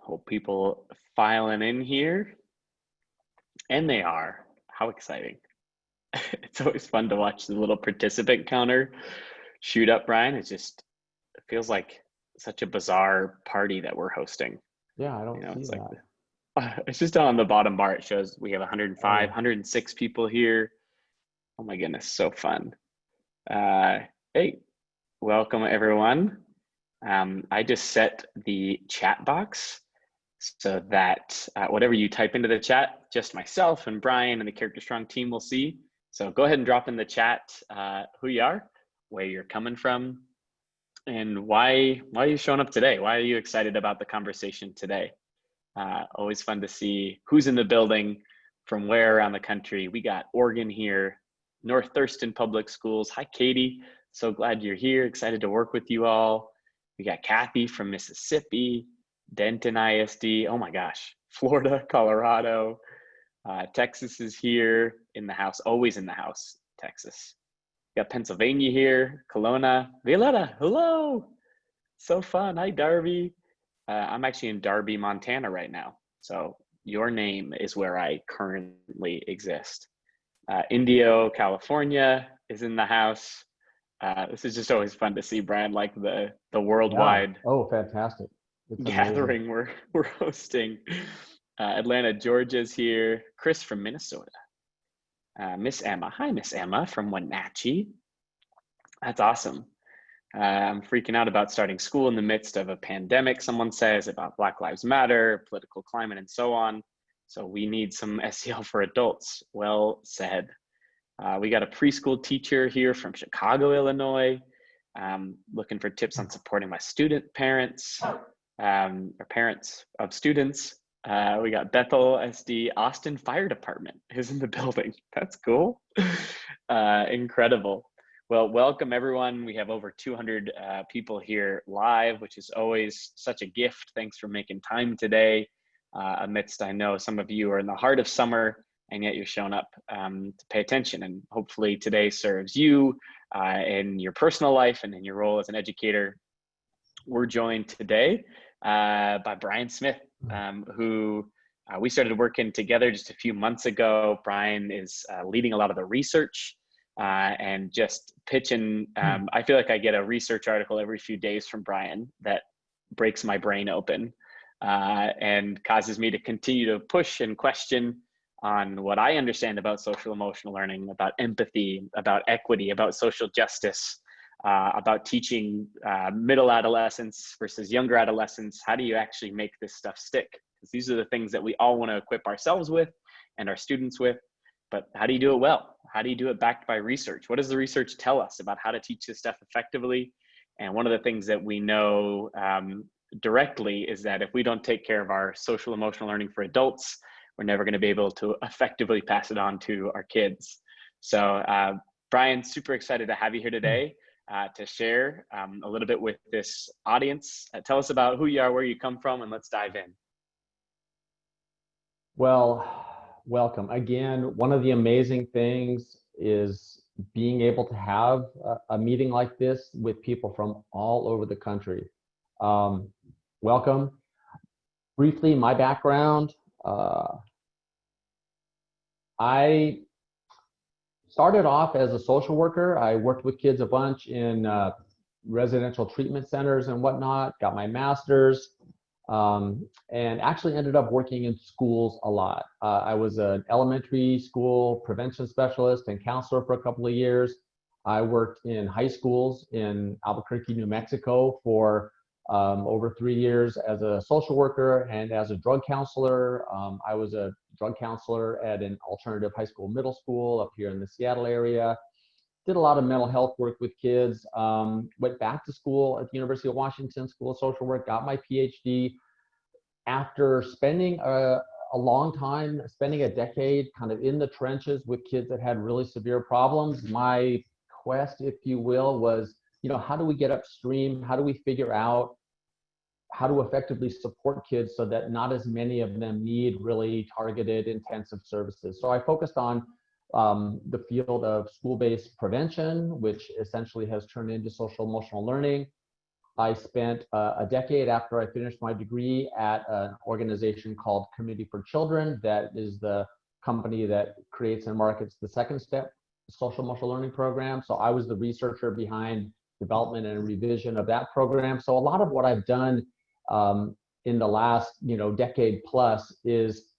Hope people filing in here. And they are. How exciting. It's always fun to watch the little participant counter shoot up, Brian. It feels like such a bizarre party that we're hosting. Yeah, I don't see It's that. like, it's just on the bottom bar. It shows we have 105, Oh. 106 people here. Oh my goodness, so fun. Hey, welcome everyone. I just set the chat box so that whatever you type into the chat, just myself and Brian and the Character Strong team will see. So go ahead and drop in the chat who you are, where you're coming from, and why are you showing up today? Why are you excited about the conversation today? Always fun to see who's in the building, from where around the country. We got Oregon here, North Thurston Public Schools. Hi, Katie. So glad you're here. Excited to work with you all. We got Kathy from Mississippi, Denton ISD. Oh my gosh, Florida, Colorado. Texas is here in the house, always in the house, Texas. We got Pennsylvania here, Kelowna. Violetta, hello. So fun. Hi, Darby. I'm actually in Darby, Montana right now. So your name is where I currently exist. Indio, California is in the house. This is just always fun to see, Brian, like the worldwide fantastic. It's gathering we're hosting. Atlanta, Georgia's here. Chris from Minnesota. Miss Emma. Hi, Miss Emma from Wenatchee. That's awesome. I'm freaking out about starting school in the midst of a pandemic, someone says, about Black Lives Matter, political climate, and so on. So we need some SEL for adults. Well said. We got a preschool teacher here from Chicago, Illinois, looking for tips on supporting my student parents, or parents of students. We got Bethel SD, Austin Fire Department is in the building. That's cool. Incredible. Well, welcome everyone. We have over 200 people here live, which is always such a gift. Thanks for making time today. Amidst, I know some of you are in the heart of summer, and yet you're showing up to pay attention. And hopefully today serves you in your personal life and in your role as an educator. We're joined today by Brian Smith, who we started working together just a few months ago. Brian is leading a lot of the research and just pitching. I feel like I get a research article every few days from Brian that breaks my brain open and causes me to continue to push and question on what I understand about social emotional learning, about empathy, about equity, about social justice, about teaching middle adolescents versus younger adolescents. How do you actually make this stuff stick? Because these are the things that we all want to equip ourselves with and our students with. But how do you do it well? How do you do it backed by research? What does the research tell us about how to teach this stuff effectively? And one of the things that we know directly is that if we don't take care of our social emotional learning for adults, we're never going to be able to effectively pass it on to our kids. So Brian, super excited to have you here today to share a little bit with this audience. Tell us about who you are, where you come from, and let's dive in. Well, welcome. Again, one of the amazing things is being able to have a meeting like this with people from all over the country. Welcome. Briefly, my background. I started off as a social worker. I worked with kids a bunch in residential treatment centers and whatnot, got my master's, and actually ended up working in schools a lot. I was an elementary school prevention specialist and counselor for a couple of years. I worked in high schools in Albuquerque, New Mexico for over 3 years as a social worker and as a drug counselor. I was a drug counselor at an alternative high school middle school up here in the Seattle area. Did a lot of mental health work with kids. Went back to school at the University of Washington School of Social Work, got my PhD. After spending a long time, spending a decade kind of in the trenches with kids that had really severe problems, my quest, if you will, was, how do we get upstream? How do we figure out how to effectively support kids so that not as many of them need really targeted intensive services? So I focused on the field of school-based prevention, which essentially has turned into social emotional learning. I spent a decade after I finished my degree at an organization called Community for Children. That is the company that creates and markets the Second Step social emotional learning program. So I was the researcher behind development and revision of that program. So a lot of what I've done in the last decade plus is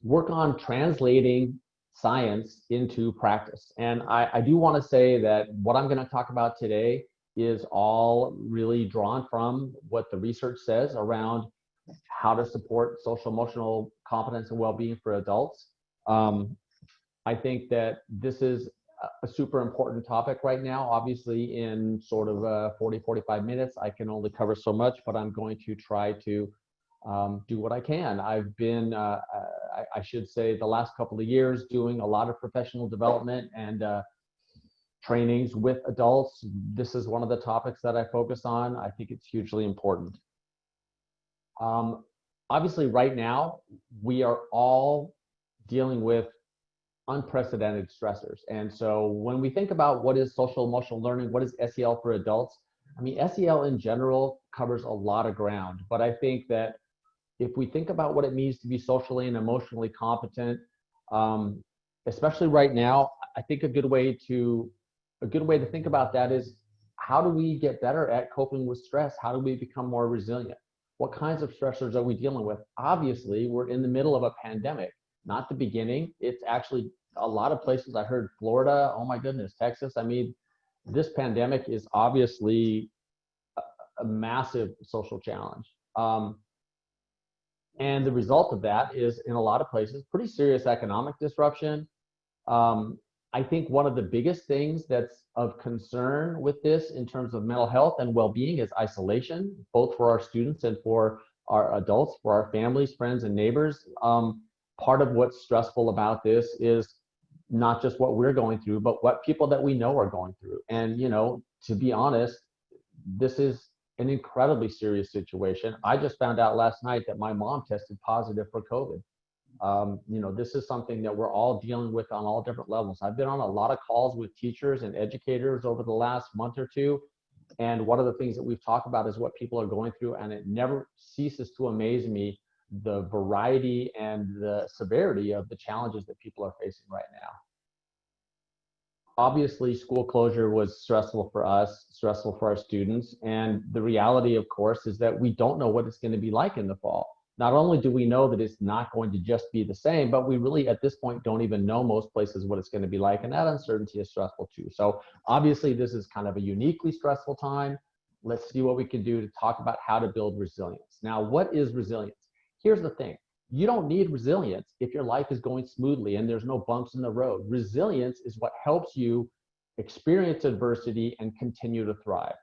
work on translating science into practice. And I do want to say that what I'm going to talk about today is all really drawn from what the research says around how to support social emotional competence and well-being for adults. I think that this is a super important topic right now. Obviously, in sort of 40, 45 minutes, I can only cover so much, but I'm going to try to do what I can. I've been, I should say, the last couple of years doing a lot of professional development and trainings with adults. This is one of the topics that I focus on. I think it's hugely important. Obviously, right now, we are all dealing with unprecedented stressors. And so when we think about what is social emotional learning, what is SEL for adults, I mean, SEL in general covers a lot of ground, but I think that if we think about what it means to be socially and emotionally competent, especially right now, I think a good way to think about that is, how do we get better at coping with stress? How do we become more resilient? What kinds of stressors are we dealing with? Obviously, we're in the middle of a pandemic, not the beginning. It's actually a lot of places. I heard Florida, oh my goodness, Texas. I mean, this pandemic is obviously a massive social challenge. And the result of that is, in a lot of places, pretty serious economic disruption. I think one of the biggest things that's of concern with this in terms of mental health and well-being is isolation, both for our students and for our adults, for our families, friends, and neighbors. Part of what's stressful about this is not just what we're going through, but what people that we know are going through. And, to be honest, this is an incredibly serious situation. I just found out last night that my mom tested positive for COVID. This is something that we're all dealing with on all different levels. I've been on a lot of calls with teachers and educators over the last month or two. And one of the things that we've talked about is what people are going through. And it never ceases to amaze me, the variety and the severity of the challenges that people are facing right now. Obviously, school closure was stressful for us, stressful for our students. And the reality, of course, is that we don't know what it's going to be like in the fall. Not only do we know that it's not going to just be the same, but we really, at this point, don't even know most places what it's going to be like. And that uncertainty is stressful too. So obviously, this is kind of a uniquely stressful time. Let's see what we can do to talk about how to build resilience. Now, what is resilience? Here's the thing. You don't need resilience if your life is going smoothly and there's no bumps in the road. Resilience is what helps you experience adversity and continue to thrive.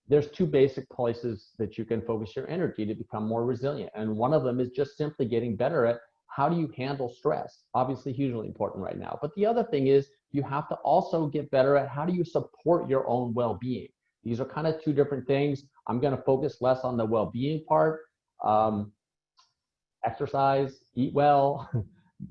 There's two basic places that you can focus your energy to become more resilient. And one of them is just simply getting better at how do you handle stress? Obviously, hugely important right now. But the other thing is you have to also get better at how do you support your own well-being? These are kind of two different things. I'm going to focus less on the well-being part. Exercise, eat well.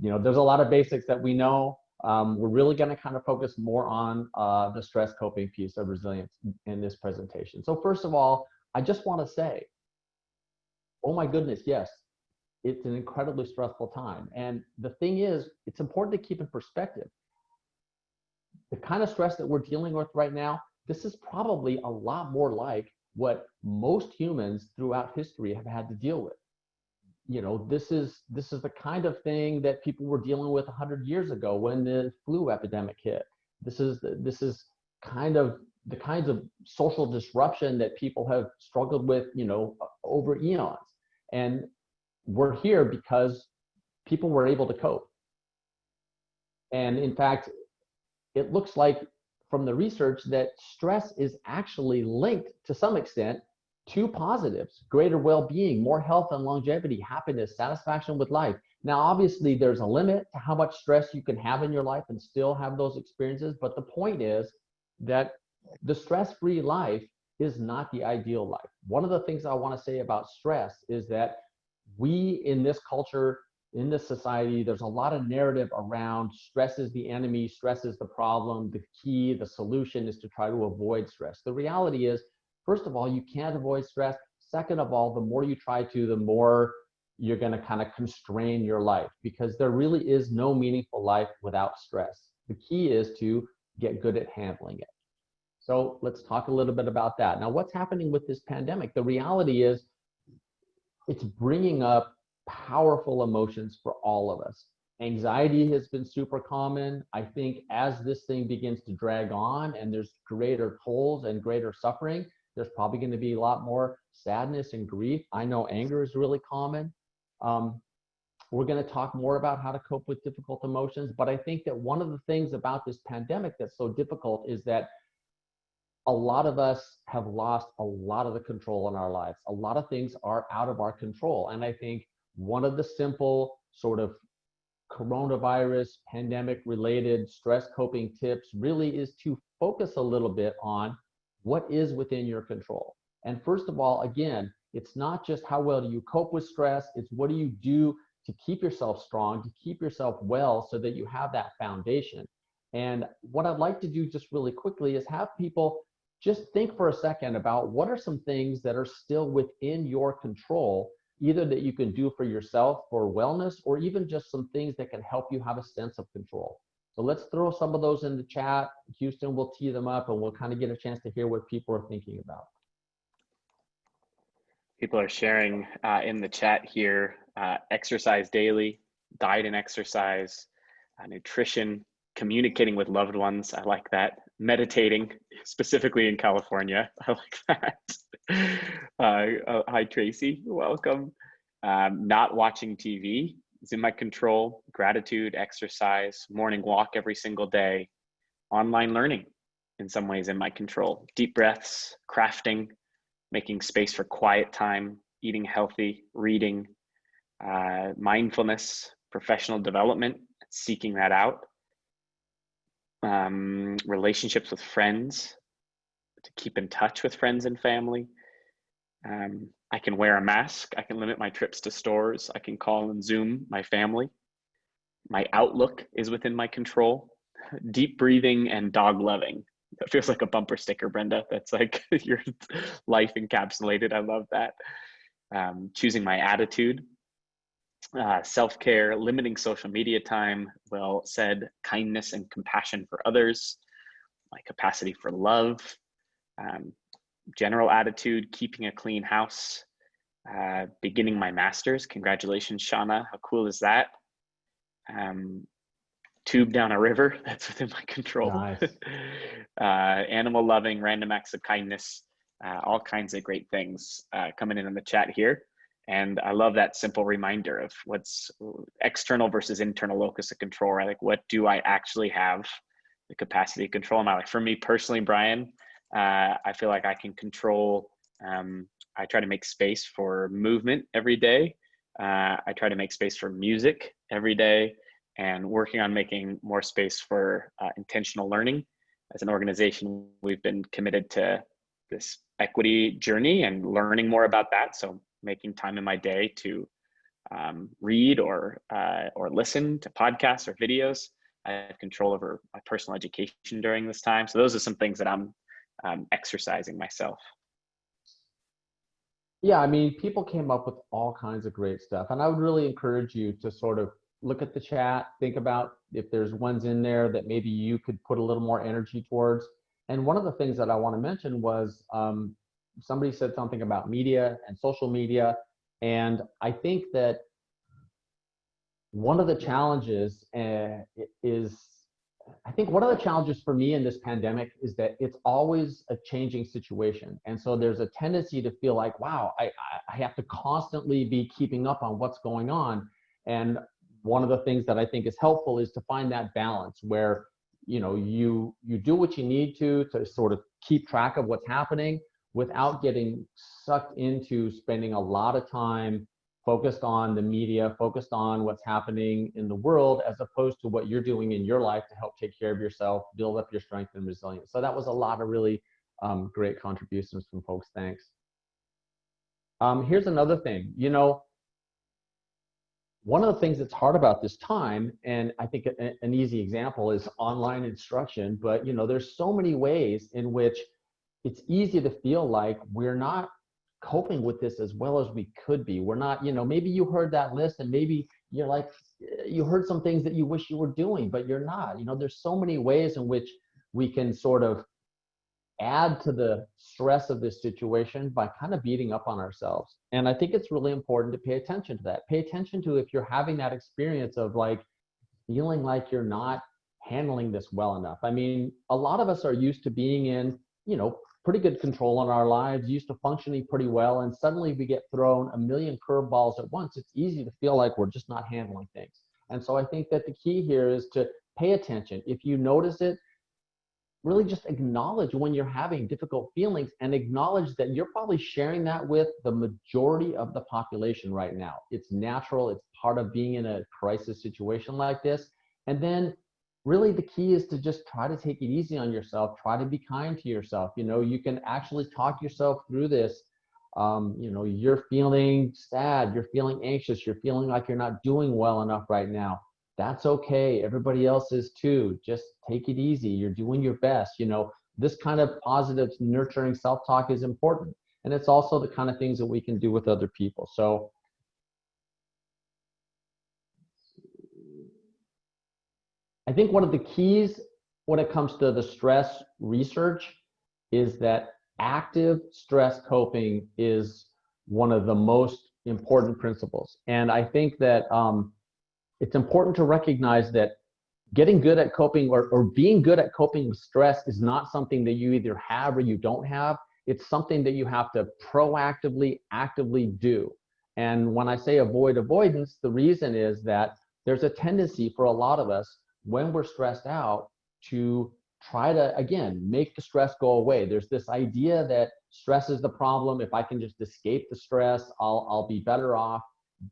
There's a lot of basics that we know. We're really going to kind of focus more on the stress coping piece of resilience in this presentation. So first of all, I just want to say, oh my goodness, yes, it's an incredibly stressful time. And the thing is, it's important to keep in perspective. The kind of stress that we're dealing with right now, this is probably a lot more like what most humans throughout history have had to deal with. This is the kind of thing that people were dealing with 100 years ago when the flu epidemic hit. This is kind of the kinds of social disruption that people have struggled with, over eons. And we're here because people were able to cope. And in fact, it looks like from the research that stress is actually linked to some extent two positives: greater well-being, more health and longevity, happiness, satisfaction with life. Now, obviously, there's a limit to how much stress you can have in your life and still have those experiences. But the point is that the stress-free life is not the ideal life. One of the things I want to say about stress is that we, in this culture, in this society, there's a lot of narrative around stress is the enemy, stress is the problem, the key, the solution is to try to avoid stress. The reality is, first of all, you can't avoid stress. Second of all, the more you try to, the more you're going to kind of constrain your life, because there really is no meaningful life without stress. The key is to get good at handling it. So let's talk a little bit about that. Now, what's happening with this pandemic? The reality is it's bringing up powerful emotions for all of us. Anxiety has been super common. I think as this thing begins to drag on and there's greater tolls and greater suffering, there's probably going to be a lot more sadness and grief. I know anger is really common. We're going to talk more about how to cope with difficult emotions, but I think that one of the things about this pandemic that's so difficult is that a lot of us have lost a lot of the control in our lives. A lot of things are out of our control. And I think one of the simple sort of coronavirus pandemic related stress coping tips really is to focus a little bit on what is within your control. And first of all, again, it's not just how well do you cope with stress, it's what do you do to keep yourself strong, to keep yourself well so that you have that foundation. And what I'd like to do just really quickly is have people just think for a second about what are some things that are still within your control, either that you can do for yourself for wellness, or even just some things that can help you have a sense of control. So let's throw some of those in the chat. Houston will tee them up and we'll kind of get a chance to hear what people are thinking about. People are sharing in the chat here, exercise daily, diet and exercise, nutrition, communicating with loved ones. I like that. Meditating, specifically in California. I like that. Hi, Tracy. Welcome. Not watching TV is in my control. Gratitude, exercise, morning walk every single day. Online learning, in some ways, in my control. Deep breaths, crafting, making space for quiet time, eating healthy, reading, mindfulness, professional development, seeking that out. Relationships with friends, to keep in touch with friends and family. I can wear a mask. I can limit my trips to stores. I can call and Zoom my family. My outlook is within my control. Deep breathing and dog loving. That feels like a bumper sticker, Brenda. That's like your life encapsulated. I love that. Choosing my attitude. Self-care, limiting social media time, well said, kindness and compassion for others, my capacity for love, general attitude, keeping a clean house, beginning my master's. Congratulations, Shauna. How cool is that? Tube down a river, that's within my control. Nice. Animal loving, random acts of kindness, all kinds of great things coming in the chat here. And I love that simple reminder of what's external versus internal locus of control, right? Like, what do I actually have the capacity to control in my life? For me personally, Brian, I feel like I can control, I try to make space for movement every day. I try to make space for music every day, and working on making more space for intentional learning. As an organization, we've been committed to this equity journey and learning more about that. So making time in my day to read or listen to podcasts or videos. I have control over my personal education during this time. So those are some things that I'm exercising myself. Yeah, I mean, people came up with all kinds of great stuff. And I would really encourage you to sort of look at the chat, think about if there's ones in there that maybe you could put a little more energy towards. And one of the things that I want to mention was somebody said something about media and social media. And I think that one of the challenges one of the challenges for me in this pandemic is that it's always a changing situation. And so there's a tendency to feel like, wow, I have to constantly be keeping up on what's going on. And one of the things that I think is helpful is to find that balance where, you know, you do what you need to sort of keep track of what's happening without getting sucked into spending a lot of time focused on the media, focused on what's happening in the world, as opposed to what you're doing in your life to help take care of yourself, build up your strength and resilience. So that was a lot of really great contributions from folks. Thanks. Here's another thing. You know, one of the things that's hard about this time, and I think an easy example is online instruction, but you know, there's so many ways in which it's easy to feel like we're not coping with this as well as we could be. We're not, maybe you heard that list and maybe you're like, you heard some things that you wish you were doing, but you're not. There's so many ways in which we can sort of add to the stress of this situation by kind of beating up on ourselves. And I think it's really important to pay attention to that. Pay attention to if you're having that experience of like feeling like you're not handling this well enough. I mean, a lot of us are used to being in, pretty good control in our lives, used to functioning pretty well, and suddenly we get thrown a million curveballs at once. It's easy to feel like we're just not handling things. And so I think that the key here is to pay attention. If you notice it, really just acknowledge when you're having difficult feelings and acknowledge that you're probably sharing that with the majority of the population right now. It's natural. It's part of being in a crisis situation like this. And then really the key is to just try to take it easy on yourself. Try to be kind to yourself. You can actually talk yourself through this. You're feeling sad. You're feeling anxious. You're feeling like you're not doing well enough right now. That's okay. Everybody else is too. Just take it easy. You're doing your best. This kind of positive, nurturing self-talk is important. And it's also the kind of things that we can do with other people. So I think one of the keys when it comes to the stress research is that active stress coping is one of the most important principles. And I think that it's important to recognize that getting good at coping or being good at coping with stress is not something that you either have or you don't have. It's something that you have to proactively, actively do. And when I say avoid avoidance, the reason is that there's a tendency for a lot of us when we're stressed out to try to, again, make the stress go away. There's this idea that stress is the problem. If I can just escape the stress, I'll be better off.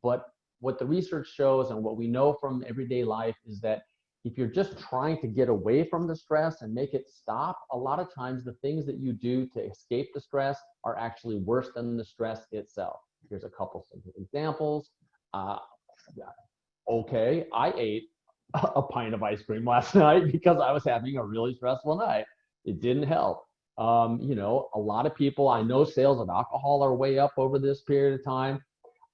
But what the research shows and what we know from everyday life is that if you're just trying to get away from the stress and make it stop, a lot of times the things that you do to escape the stress are actually worse than the stress itself. Here's a couple simple examples. Okay, I ate a pint of ice cream last night because I was having a really stressful night. It didn't help. A lot of people, I know sales of alcohol are way up over this period of time.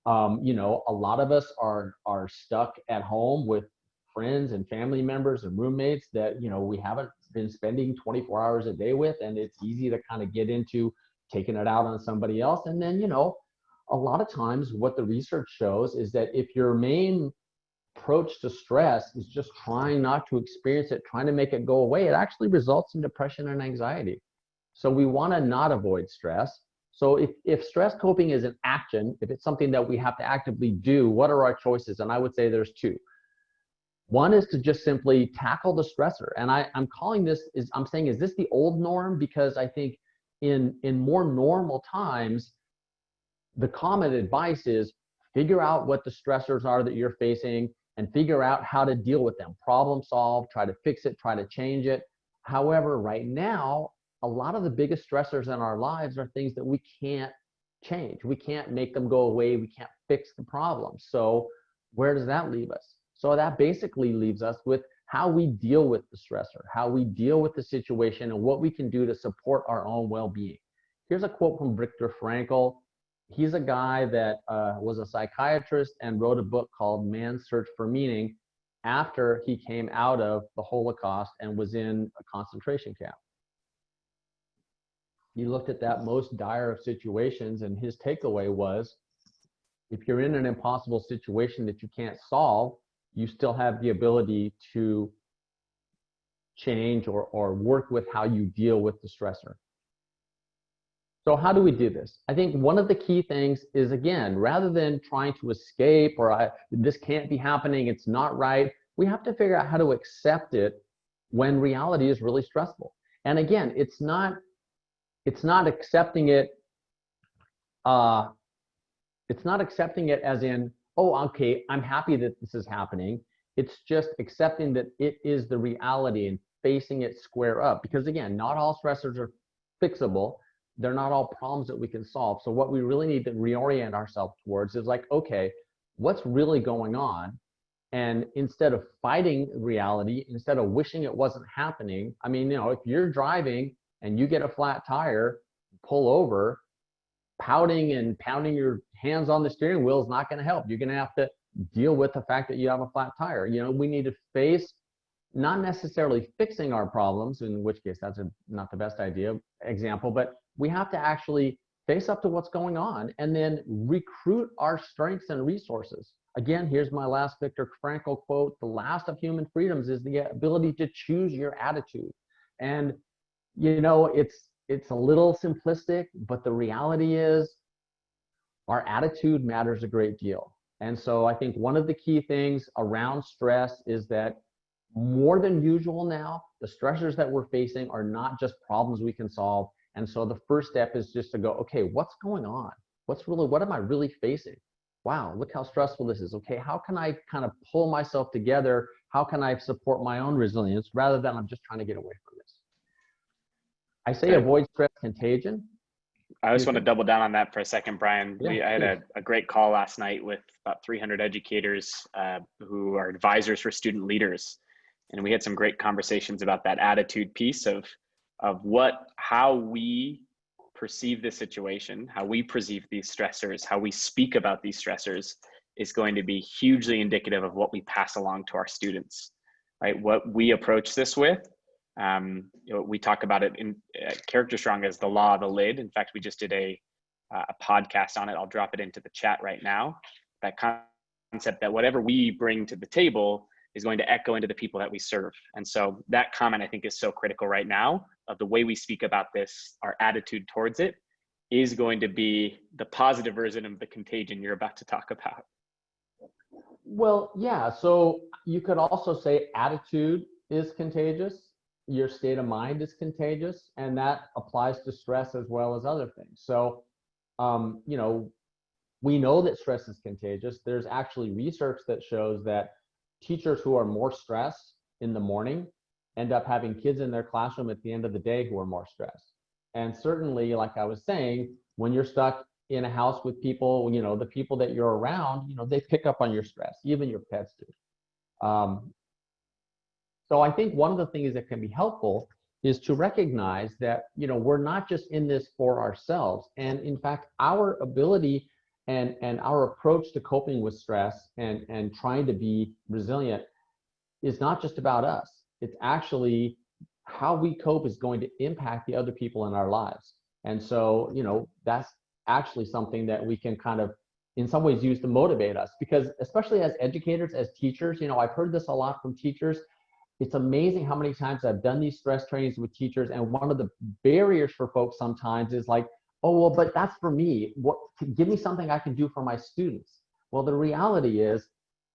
A lot of us are stuck at home with friends and family members and roommates that, we haven't been spending 24 hours a day with, and it's easy to kind of get into taking it out on somebody else. And then, a lot of times what the research shows is that if your main approach to stress is just trying not to experience it, trying to make it go away, it actually results in depression and anxiety. So we want to not avoid stress. So if stress coping is an action, if it's something that we have to actively do, what are our choices? And I would say there's two. One is to just simply tackle the stressor. And I'm calling this, I'm saying, is this the old norm? Because I think in more normal times, the common advice is figure out what the stressors are that you're facing and figure out how to deal with them. Problem solve, try to fix it, try to change it. However, right now, a lot of the biggest stressors in our lives are things that we can't change. We can't make them go away. We can't fix the problem. So where does that leave us? So that basically leaves us with how we deal with the stressor, how we deal with the situation, and what we can do to support our own well-being. Here's a quote from Viktor Frankl. He's a guy that was a psychiatrist and wrote a book called Man's Search for Meaning after he came out of the Holocaust and was in a concentration camp. He looked at that most dire of situations, and his takeaway was, if you're in an impossible situation that you can't solve, you still have the ability to change or work with how you deal with the stressor. So how do we do this? I think one of the key things is, again, rather than trying to escape or this can't be happening, it's not right, we have to figure out how to accept it when reality is really stressful. And again, it's not accepting it as in, oh, okay, I'm happy that this is happening. It's just accepting that it is the reality and facing it square up. Because again, not all stressors are fixable. They're not all problems that we can solve. So what we really need to reorient ourselves towards is like, okay, what's really going on? And instead of fighting reality, instead of wishing it wasn't happening, I mean, if you're driving and you get a flat tire, pull over, pouting and pounding your hands on the steering wheel is not going to help. You're going to have to deal with the fact that you have a flat tire. You know, we need to face not necessarily fixing our problems, in which case that's not the best example, but we have to actually face up to what's going on and then recruit our strengths and resources. Again, here's my last Viktor Frankl quote: the last of human freedoms is the ability to choose your attitude. And, you know, it's a little simplistic, but the reality is our attitude matters a great deal. And so I think one of the key things around stress is that more than usual now, the stressors that we're facing are not just problems we can solve. And so the first step is just to go, okay, what's going on? What am I really facing? Wow, look how stressful this is. Okay, how can I kind of pull myself together? How can I support my own resilience rather than I'm just trying to get away from this? I say avoid stress contagion. I just want to double down on that for a second, Brian. Yeah, I had a great call last night with about 300 educators who are advisors for student leaders. And we had some great conversations about that attitude piece of how we perceive the situation, how we perceive these stressors, how we speak about these stressors is going to be hugely indicative of what we pass along to our students, right? What we approach this with. You know, we talk about it in Character Strong as the law of the lid. In fact, we just did a podcast on it. I'll drop it into the chat right now. That concept that whatever we bring to the table is going to echo into the people that we serve. And so that comment, I think, is so critical right now of the way we speak about this, our attitude towards it is going to be the positive version of the contagion you're about to talk about. Well, yeah. So you could also say attitude is contagious. Your state of mind is contagious, and that applies to stress as well as other things. So, you know, we know that stress is contagious. There's actually research that shows that teachers who are more stressed in the morning end up having kids in their classroom at the end of the day who are more stressed. And certainly, like I was saying, when you're stuck in a house with people, you know, the people that you're around, you know, they pick up on your stress, even your pets do. So I think one of the things that can be helpful is to recognize that, you know, we're not just in this for ourselves. And in fact, our ability and our approach to coping with stress and trying to be resilient is not just about us. It's actually how we cope is going to impact the other people in our lives. And so, you know, that's actually something that we can kind of, in some ways, use to motivate us. Because especially as educators, as teachers, you know, I've heard this a lot from teachers. It's amazing how many times I've done these stress trainings with teachers, and one of the barriers for folks sometimes is like, oh, well, but that's for me. What, give me something I can do for my students. Well, the reality is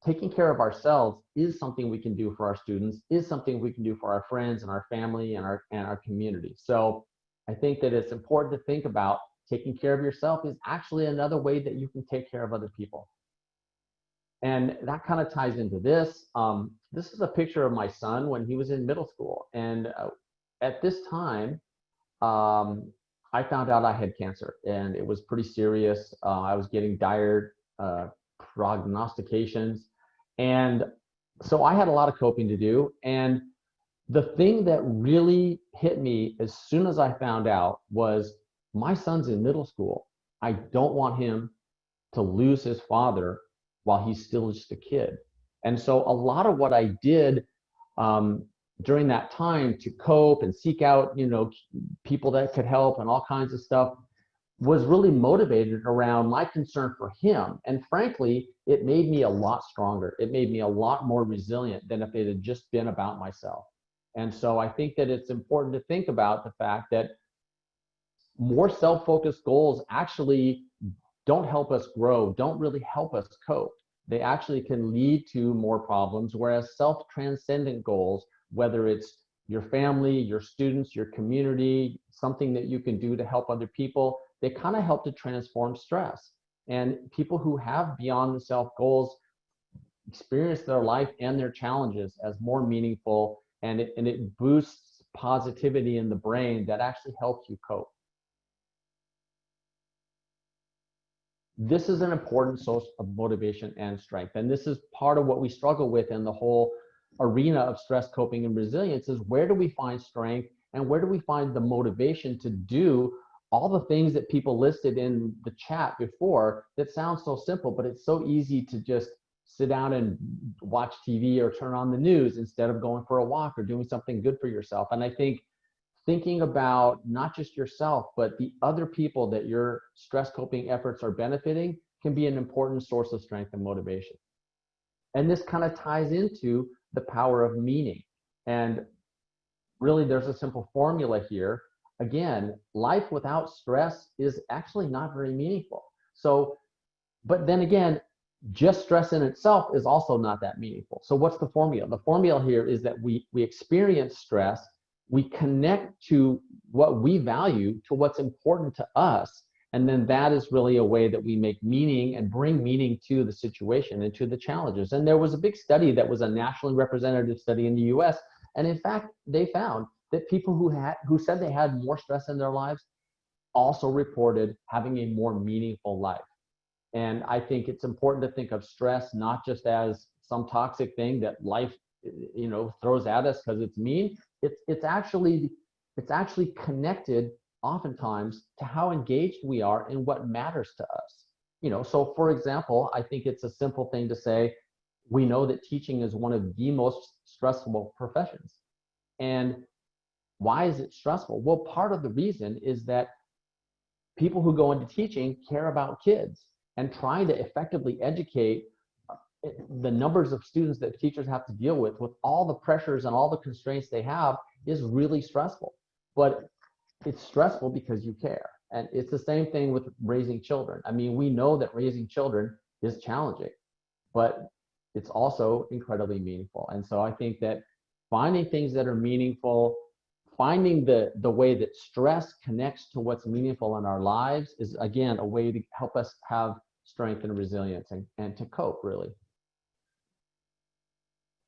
taking care of ourselves is something we can do for our students, is something we can do for our friends and our family and our community. So I think that it's important to think about taking care of yourself is actually another way that you can take care of other people. And that kind of ties into this. This is a picture of my son when he was in middle school. And at this time, I found out I had cancer, and it was pretty serious. I was getting dire prognostications. And so I had a lot of coping to do. And the thing that really hit me as soon as I found out was my son's in middle school. I don't want him to lose his father while he's still just a kid. And so a lot of what I did during that time to cope and seek out, you know, people that could help and all kinds of stuff was really motivated around my concern for him. And frankly, it made me a lot stronger. It made me a lot more resilient than if it had just been about myself. And so I think that it's important to think about the fact that more self-focused goals actually don't help us grow, don't really help us cope. They actually can lead to more problems, whereas self-transcendent goals, whether it's your family, your students, your community, something that you can do to help other people, they kind of help to transform stress. And people who have beyond the self goals experience their life and their challenges as more meaningful, and it boosts positivity in the brain that actually helps you cope. This is an important source of motivation and strength. And this is part of what we struggle with in the whole arena of stress coping and resilience is where do we find strength And where do we find the motivation to do all the things that people listed in the chat before that sounds so simple, but it's so easy to just sit down and watch TV or turn on the news instead of going for a walk or doing something good for yourself. And I think thinking about not just yourself, but the other people that your stress coping efforts are benefiting can be an important source of strength and motivation. And this kind of ties into the power of meaning. And really, there's a simple formula here. Again, life without stress is actually not very meaningful. So, but then again, just stress in itself is also not that meaningful. So what's the formula? The formula here is that we experience stress, we connect to what we value, to what's important to us, and then that is really a way that we make meaning and bring meaning to the situation and to the challenges. And there was a big study that was a nationally representative study in the US, and in fact, they found that people who said they had more stress in their lives also reported having a more meaningful life. And I think it's important to think of stress not just as some toxic thing that life, throws at us because it's mean. It's actually connected oftentimes to how engaged we are in what matters to us. So for example, I think it's a simple thing to say, we know that teaching is one of the most stressful professions. And why is it stressful? Well, part of the reason is that people who go into teaching care about kids, and trying to effectively educate the numbers of students that teachers have to deal with all the pressures and all the constraints they have is really stressful. But it's stressful because you care. And it's the same thing with raising children. I mean, we know that raising children is challenging, but it's also incredibly meaningful. And so I think that finding things that are meaningful, finding the way that stress connects to what's meaningful in our lives is, again, a way to help us have strength and resilience and to cope, really.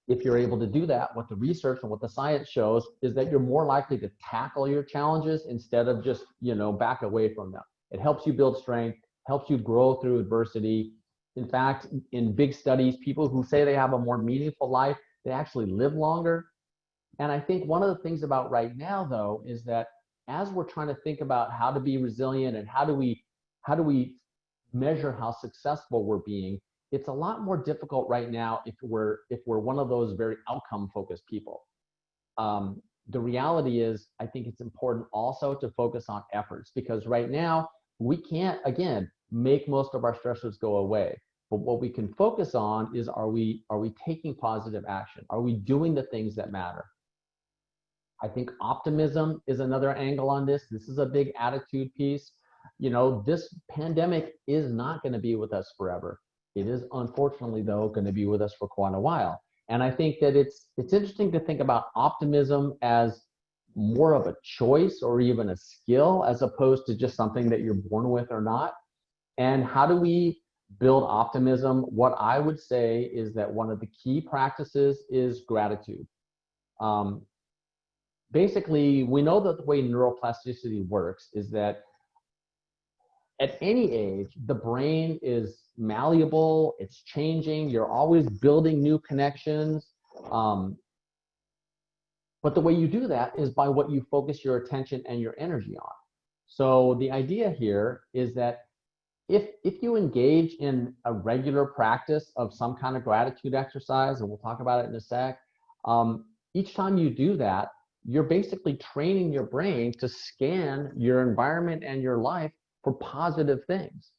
If you're able to do that, what the research and what the science shows is that you're more likely to tackle your challenges instead of just, back away from them. It helps you build strength, helps you grow through adversity. In fact, in big studies, people who say they have a more meaningful life, they actually live longer. And I think one of the things about right now, though, is that as we're trying to think about how to be resilient and how do we measure how successful we're being, it's a lot more difficult right now if we're one of those very outcome-focused people. The reality is, I think it's important also to focus on efforts, because right now we can't, again, make most of our stressors go away. But what we can focus on is, are we taking positive action? Are we doing the things that matter? I think optimism is another angle on this. This is a big attitude piece. This pandemic is not going to be with us forever. It is, unfortunately, though, going to be with us for quite a while. And I think that it's interesting to think about optimism as more of a choice or even a skill, as opposed to just something that you're born with or not. And how do we build optimism? What I would say is that one of the key practices is gratitude. Basically, we know that the way neuroplasticity works is that at any age, the brain is malleable, it's changing, you're always building new connections. But the way you do that is by what you focus your attention and your energy on. So the idea here is that if you engage in a regular practice of some kind of gratitude exercise, and we'll talk about it in a sec, each time you do that, you're basically training your brain to scan your environment and your life for positive things.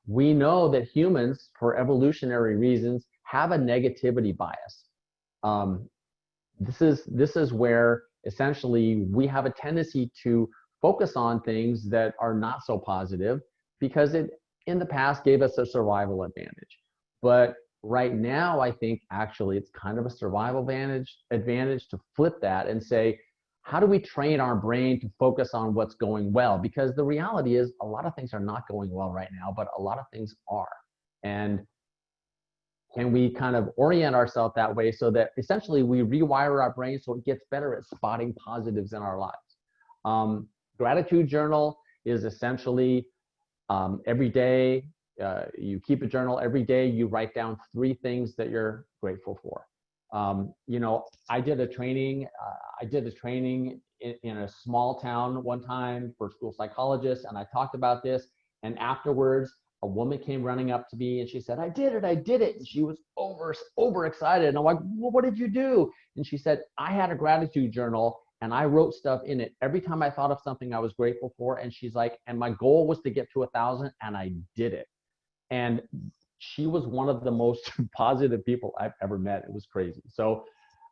We know that humans, for evolutionary reasons, have a negativity bias. This is where essentially we have a tendency to focus on things that are not so positive, because it in the past gave us a survival advantage. But right now, I think actually it's kind of a survival advantage to flip that and say, how do we train our brain to focus on what's going well? Because the reality is, a lot of things are not going well right now, but a lot of things are. And can we kind of orient ourselves that way so that essentially we rewire our brain so it gets better at spotting positives in our lives? Gratitude journal is essentially every day, you keep a journal every day, you write down 3 things that you're grateful for. I did a training in a small town one time for school psychologists, and I talked about this. And afterwards, a woman came running up to me and she said, I did it. And she was over excited. And I'm like, well, what did you do? And she said, I had a gratitude journal and I wrote stuff in it every time I thought of something I was grateful for. And she's like, and my goal was to get to 1,000 and I did it. And she was one of the most positive people I've ever met. It was crazy. So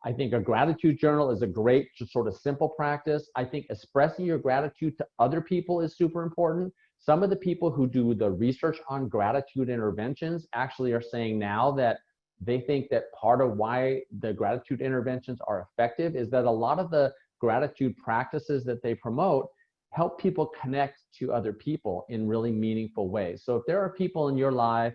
I think a gratitude journal is a great sort of simple practice. I think expressing your gratitude to other people is super important. Some of the people who do the research on gratitude interventions actually are saying now that they think that part of why the gratitude interventions are effective is that a lot of the gratitude practices that they promote help people connect to other people in really meaningful ways. So if there are people in your life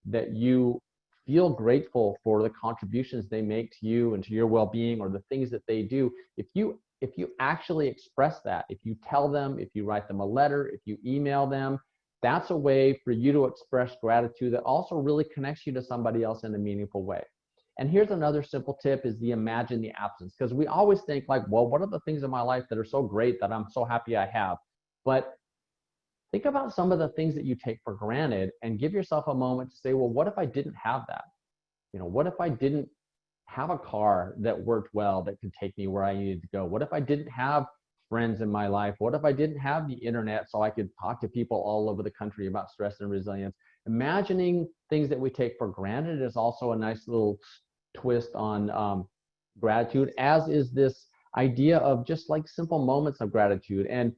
that you feel grateful for the contributions they make to you and to your well-being or the things that they do, if you actually express that, if you tell them, if you write them a letter, if you email them, that's a way for you to express gratitude that also really connects you to somebody else in a meaningful way. And here's another simple tip is the imagine the absence, because we always think like, well, what are the things in my life that are so great that I'm so happy I have? But think about some of the things that you take for granted and give yourself a moment to say, well, what if I didn't have that? You know, what if I didn't have a car that worked well, that could take me where I needed to go? What if I didn't have friends in my life? What if I didn't have the internet so I could talk to people all over the country about stress and resilience? Imagining things that we take for granted is also a nice little twist on gratitude, as is this idea of just like simple moments of gratitude. And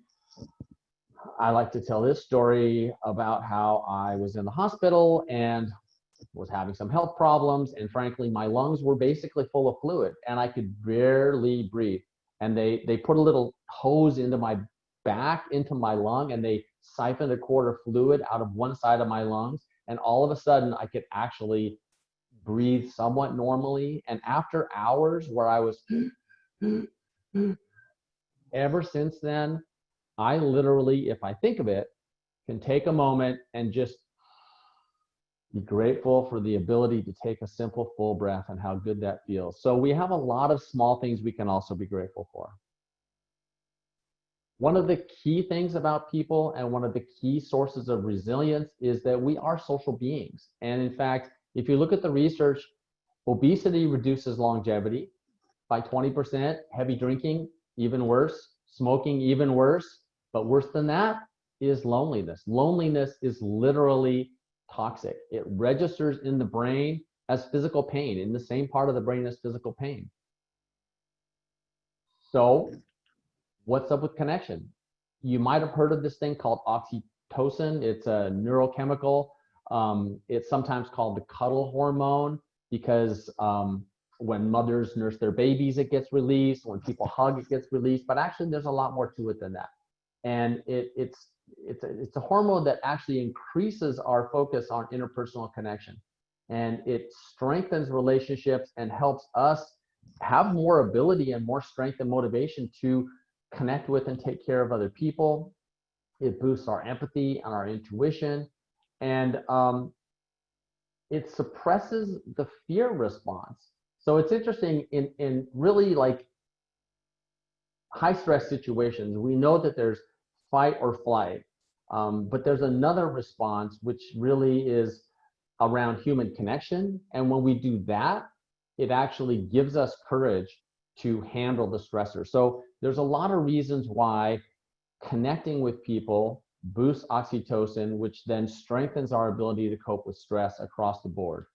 I like to tell this story about how I was in the hospital and was having some health problems, and frankly my lungs were basically full of fluid and I could barely breathe, and they put a little hose into my back into my lung and they siphoned a quart of fluid out of one side of my lungs, and all of a sudden I could actually breathe somewhat normally. And after hours where I was ever since then, I literally, if I think of it, can take a moment and just be grateful for the ability to take a simple full breath and how good that feels. So we have a lot of small things we can also be grateful for. One of the key things about people and one of the key sources of resilience is that we are social beings. And in fact, if you look at the research, obesity reduces longevity by 20%, heavy drinking, even worse, smoking, even worse. But worse than that is loneliness. Loneliness is literally toxic. It registers in the brain as physical pain, in the same part of the brain as physical pain. So what's up with connection? You might have heard of this thing called oxytocin. It's a neurochemical. It's sometimes called the cuddle hormone because when mothers nurse their babies, it gets released. When people hug, it gets released. But actually, there's a lot more to it than that. And it's a hormone that actually increases our focus on interpersonal connection. And it strengthens relationships and helps us have more ability and more strength and motivation to connect with and take care of other people. It boosts our empathy and our intuition. And it suppresses the fear response. So it's interesting in really like high stress situations, we know that there's fight or flight, but there's another response which really is around human connection. And when we do that, it actually gives us courage to handle the stressor. So there's a lot of reasons why connecting with people boosts oxytocin, which then strengthens our ability to cope with stress across the board.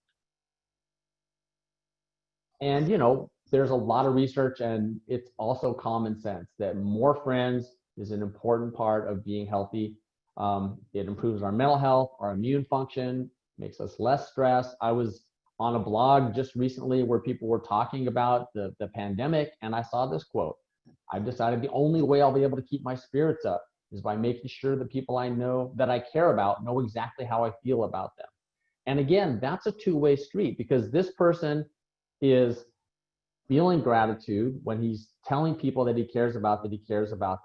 And, you know, there's a lot of research, and it's also common sense that more friends is an important part of being healthy. It improves our mental health, our immune function, makes us less stressed. I was on a blog just recently where people were talking about the pandemic, and I saw this quote: I've decided the only way I'll be able to keep my spirits up is by making sure the people I know that I care about know exactly how I feel about them. And again, that's a two-way street, because this person is feeling gratitude when he's telling people that he cares about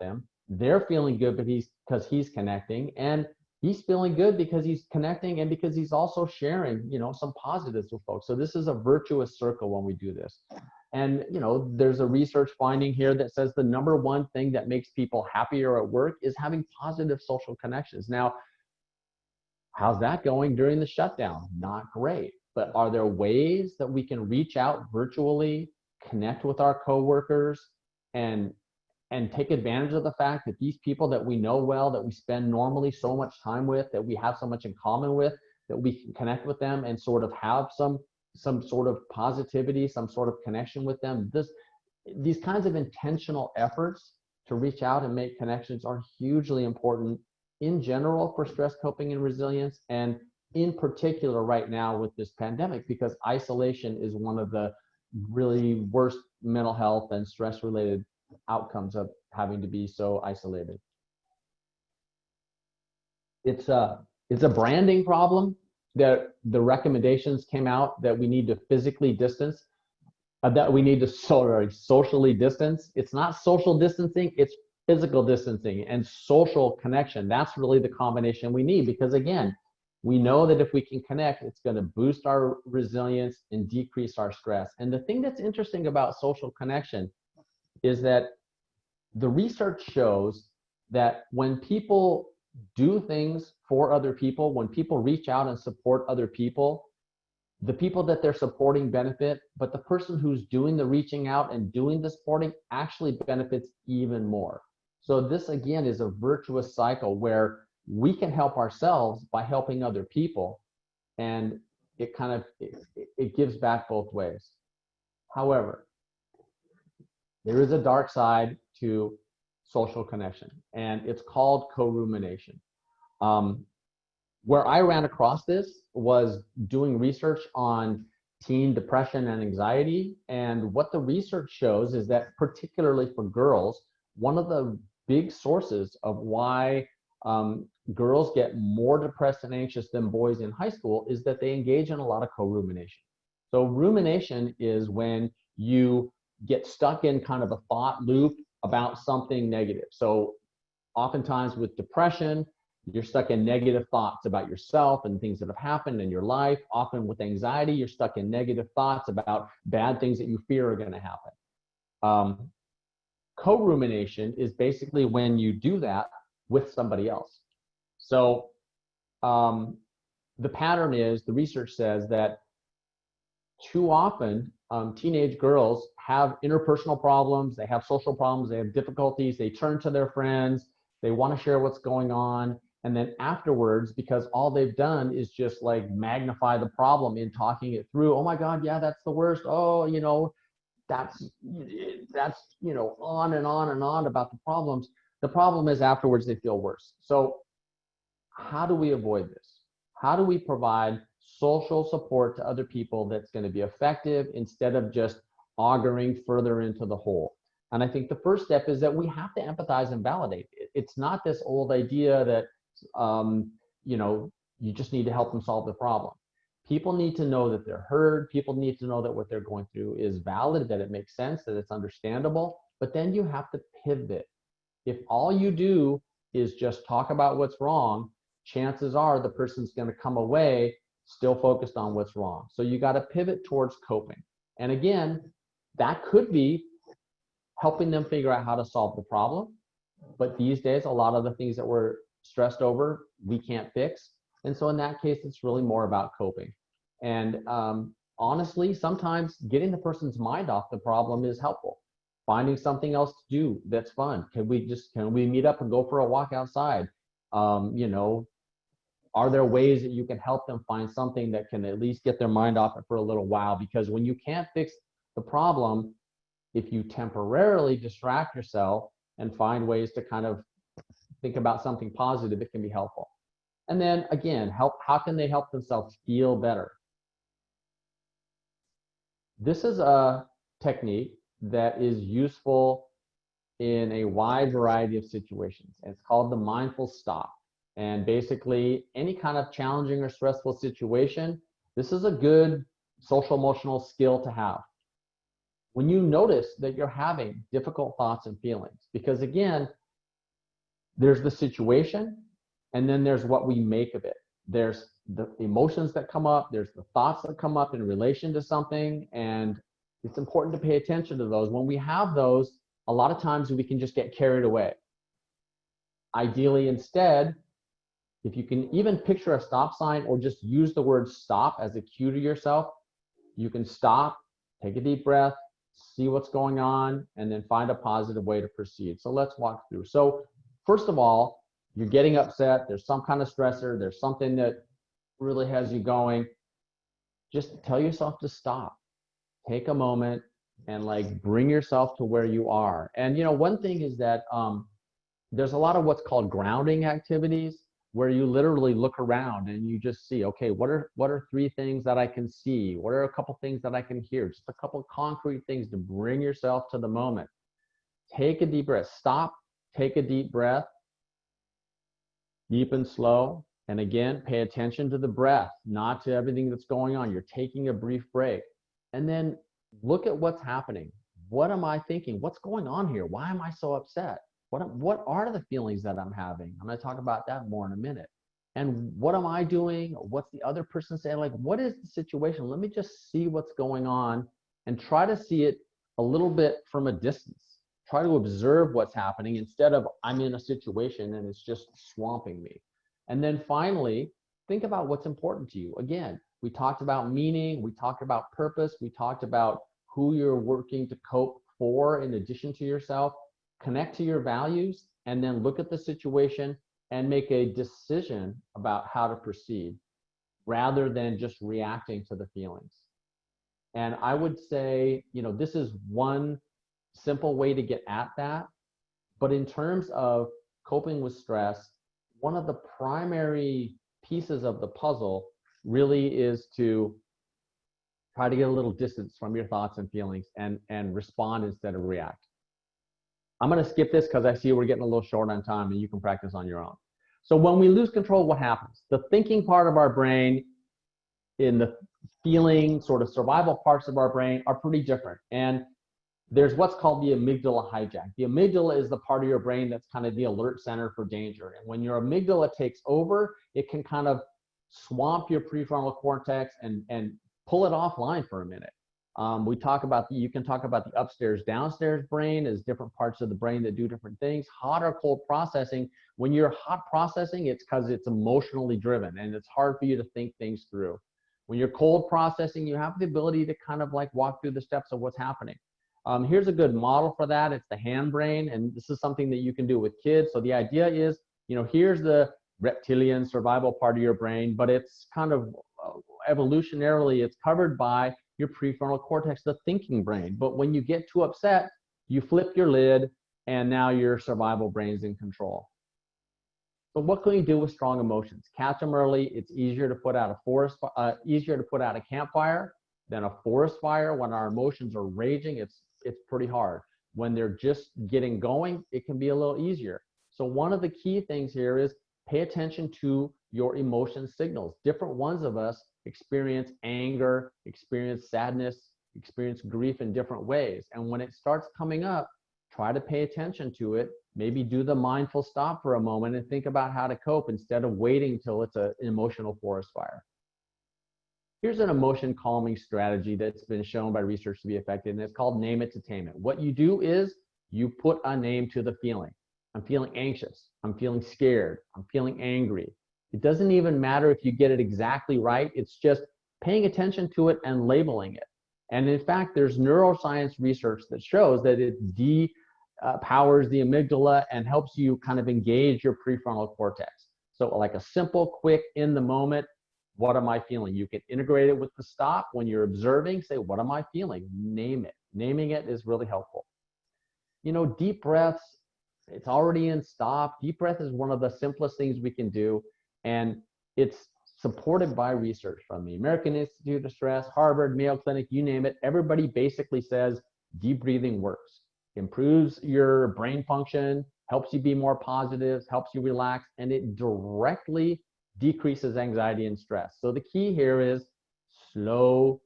them. They're feeling good because he's connecting, and he's feeling good because he's connecting and because he's also sharing, you know, some positives with folks. So this is a virtuous circle when we do this. And, you know, there's a research finding here that says the number one thing that makes people happier at work is having positive social connections. Now, how's that going during the shutdown? Not great. But are there ways that we can reach out virtually, connect with our coworkers, and take advantage of the fact that these people that we know well, that we spend normally so much time with, that we have so much in common with, that we can connect with them and sort of have some sort of positivity, some sort of connection with them. These kinds of intentional efforts to reach out and make connections are hugely important in general for stress coping and resilience, and in particular right now with this pandemic, because isolation is one of the really worst mental health and stress related outcomes of having to be so isolated. It's a branding problem that the recommendations came out that we need to physically distance, that we need to socially distance. It's not social distancing, it's physical distancing and social connection. That's really the combination we need, because again, we know that if we can connect, it's going to boost our resilience and decrease our stress. And the thing that's interesting about social connection is that the research shows that when people do things for other people, when people reach out and support other people, the people that they're supporting benefit, but the person who's doing the reaching out and doing the supporting actually benefits even more. So this again is a virtuous cycle where we can help ourselves by helping other people, and it kind of it gives back both ways. However, there is a dark side to social connection, and it's called co-rumination. Where I ran across this was doing research on teen depression and anxiety, and what the research shows is that particularly for girls, one of the big sources of why girls get more depressed and anxious than boys in high school is that they engage in a lot of co-rumination. So rumination is when you get stuck in kind of a thought loop about something negative. So oftentimes with depression, you're stuck in negative thoughts about yourself and things that have happened in your life. Often with anxiety, you're stuck in negative thoughts about bad things that you fear are going to happen. Co-rumination is basically when you do that with somebody else. So the pattern is, the research says that too often teenage girls have interpersonal problems, they have social problems, they have difficulties, they turn to their friends, they want to share what's going on, and then afterwards, because all they've done is just like magnify the problem in talking it through. Oh my God, yeah, that's the worst. Oh, you know, that's you know, on and on and on about the problems. The problem is afterwards they feel worse. So how do we avoid this? How do we provide social support to other people that's going to be effective instead of just auguring further into the hole? And I think the first step is that we have to empathize and validate. It's not this old idea that you know, you just need to help them solve the problem. People need to know that they're heard. People need to know that what they're going through is valid, that it makes sense, that it's understandable. But then you have to pivot. If all you do is just talk about what's wrong, chances are the person's going to come away still focused on what's wrong. So you got to pivot towards coping. And again, that could be helping them figure out how to solve the problem. But these days, a lot of the things that we're stressed over, we can't fix. And so in that case, it's really more about coping. And honestly, sometimes getting the person's mind off the problem is helpful. Finding something else to do that's fun. Can we meet up and go for a walk outside? You know, are there ways that you can help them find something that can at least get their mind off it for a little while? Because when you can't fix the problem, if you temporarily distract yourself and find ways to kind of think about something positive, it can be helpful. And then again, how can they help themselves feel better? This is a technique that is useful in a wide variety of situations. It's called the mindful stop. And basically, any kind of challenging or stressful situation, this is a good social emotional skill to have. When you notice that you're having difficult thoughts and feelings, because again, there's the situation, and then there's what we make of it. There's the emotions that come up, there's the thoughts that come up in relation to something, and It's important to pay attention to those. When we have those, a lot of times we can just get carried away. Ideally, instead, if you can even picture a stop sign or just use the word stop as a cue to yourself, you can stop, take a deep breath, see what's going on, and then find a positive way to proceed. So let's walk through. So first of all, you're getting upset. There's some kind of stressor. There's something that really has you going. Just tell yourself to stop. Take a moment and like bring yourself to where you are. And you know, one thing is that there's a lot of what's called grounding activities where you literally look around and you just see, okay, what are 3 things that I can see? What are a couple things that I can hear? Just a couple concrete things to bring yourself to the moment. Take a deep breath. Stop, take a deep breath, deep and slow. And again, pay attention to the breath, not to everything that's going on. You're taking a brief break. And then look at what's happening. What am I thinking? What's going on here? Why am I so upset? What are the feelings that I'm having? I'm going to talk about that more in a minute. And what am I doing? What's the other person saying? Like, what is the situation? Let me just see what's going on and try to see it a little bit from a distance. Try to observe what's happening instead of I'm in a situation and it's just swamping me. And then finally, think about what's important to you. Again, we talked about meaning, we talked about purpose, we talked about who you're working to cope for in addition to yourself. Connect to your values and then look at the situation and make a decision about how to proceed rather than just reacting to the feelings. And I would say, you know, this is one simple way to get at that. But in terms of coping with stress, one of the primary pieces of the puzzle really is to try to get a little distance from your thoughts and feelings and respond instead of react. I'm going to skip this because I see we're getting a little short on time and you can practice on your own. So when we lose control, what happens? The thinking part of our brain in the feeling sort of survival parts of our brain are pretty different. And there's what's called the amygdala hijack. The amygdala is the part of your brain that's kind of the alert center for danger. And when your amygdala takes over, it can kind of swamp your prefrontal cortex and pull it offline for a minute. We talk about you can talk about the upstairs downstairs brain as different parts of the brain that do different things. Hot or cold processing, when you're hot processing, it's because it's emotionally driven and it's hard for you to think things through. When you're cold processing, you have the ability to kind of like walk through the steps of what's happening. Here's a good model for that. It's the hand brain, and this is something that you can do with kids. So the idea is, you know, here's the reptilian survival part of your brain, but it's kind of evolutionarily, it's covered by your prefrontal cortex, the thinking brain. But when you get too upset, you flip your lid and now your survival brain's in control. So what can you do with strong emotions? Catch them early. It's easier to put out a campfire than a forest fire. When our emotions are raging, it's pretty hard. When they're just getting going, it can be a little easier. So one of the key things here is pay attention to your emotion signals. Different ones of us experience anger, experience sadness, experience grief in different ways. And when it starts coming up, try to pay attention to it. Maybe do the mindful stop for a moment and think about how to cope instead of waiting till it's an emotional forest fire. Here's an emotion calming strategy that's been shown by research to be effective, and it's called name it to tame it. What you do is you put a name to the feeling. I'm feeling anxious. I'm feeling scared. I'm feeling angry. It doesn't even matter if you get it exactly right. It's just paying attention to it and labeling it. And in fact, there's neuroscience research that shows that it powers the amygdala and helps you kind of engage your prefrontal cortex. So like a simple, quick, in the moment, what am I feeling? You can integrate it with the stop. When you're observing, say, what am I feeling? Name it. Naming it is really helpful. You know, deep breaths, it's already in stop. Deep breath is one of the simplest things we can do. And it's supported by research from the American Institute of Stress, Harvard, Mayo Clinic, you name it. Everybody basically says deep breathing works. Improves your brain function, helps you be more positive, helps you relax, and it directly decreases anxiety and stress. So the key here is slow,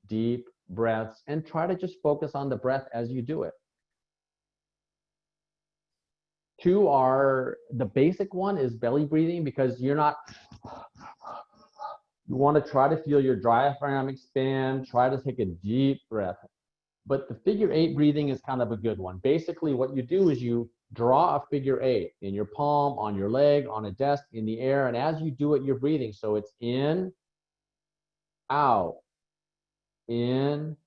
deep breaths and try to just focus on the breath as you do it. Two are, the basic one is belly breathing, because you're not, you want to try to feel your diaphragm expand, try to take a deep breath. But the figure 8 breathing is kind of a good one. Basically, what you do is you draw a figure 8 in your palm, on your leg, on a desk, in the air. And as you do it, you're breathing. So it's in, out, in,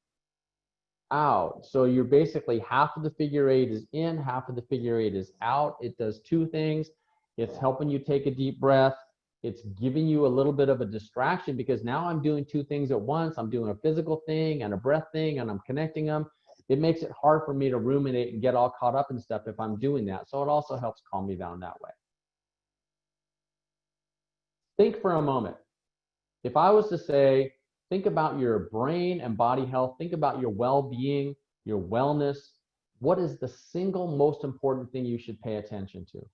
out. So you're basically half of the figure 8 is in, half of the figure 8 is out. It does two things. It's helping you take a deep breath. It's giving you a little bit of a distraction because now I'm doing two things at once. I'm doing a physical thing and a breath thing, and I'm connecting them. It makes it hard for me to ruminate and get all caught up in stuff if I'm doing that. So it also helps calm me down that way. Think for a moment. If I was to say, think about your brain and body health, think about your well-being, your wellness, what is the single most important thing you should pay attention to?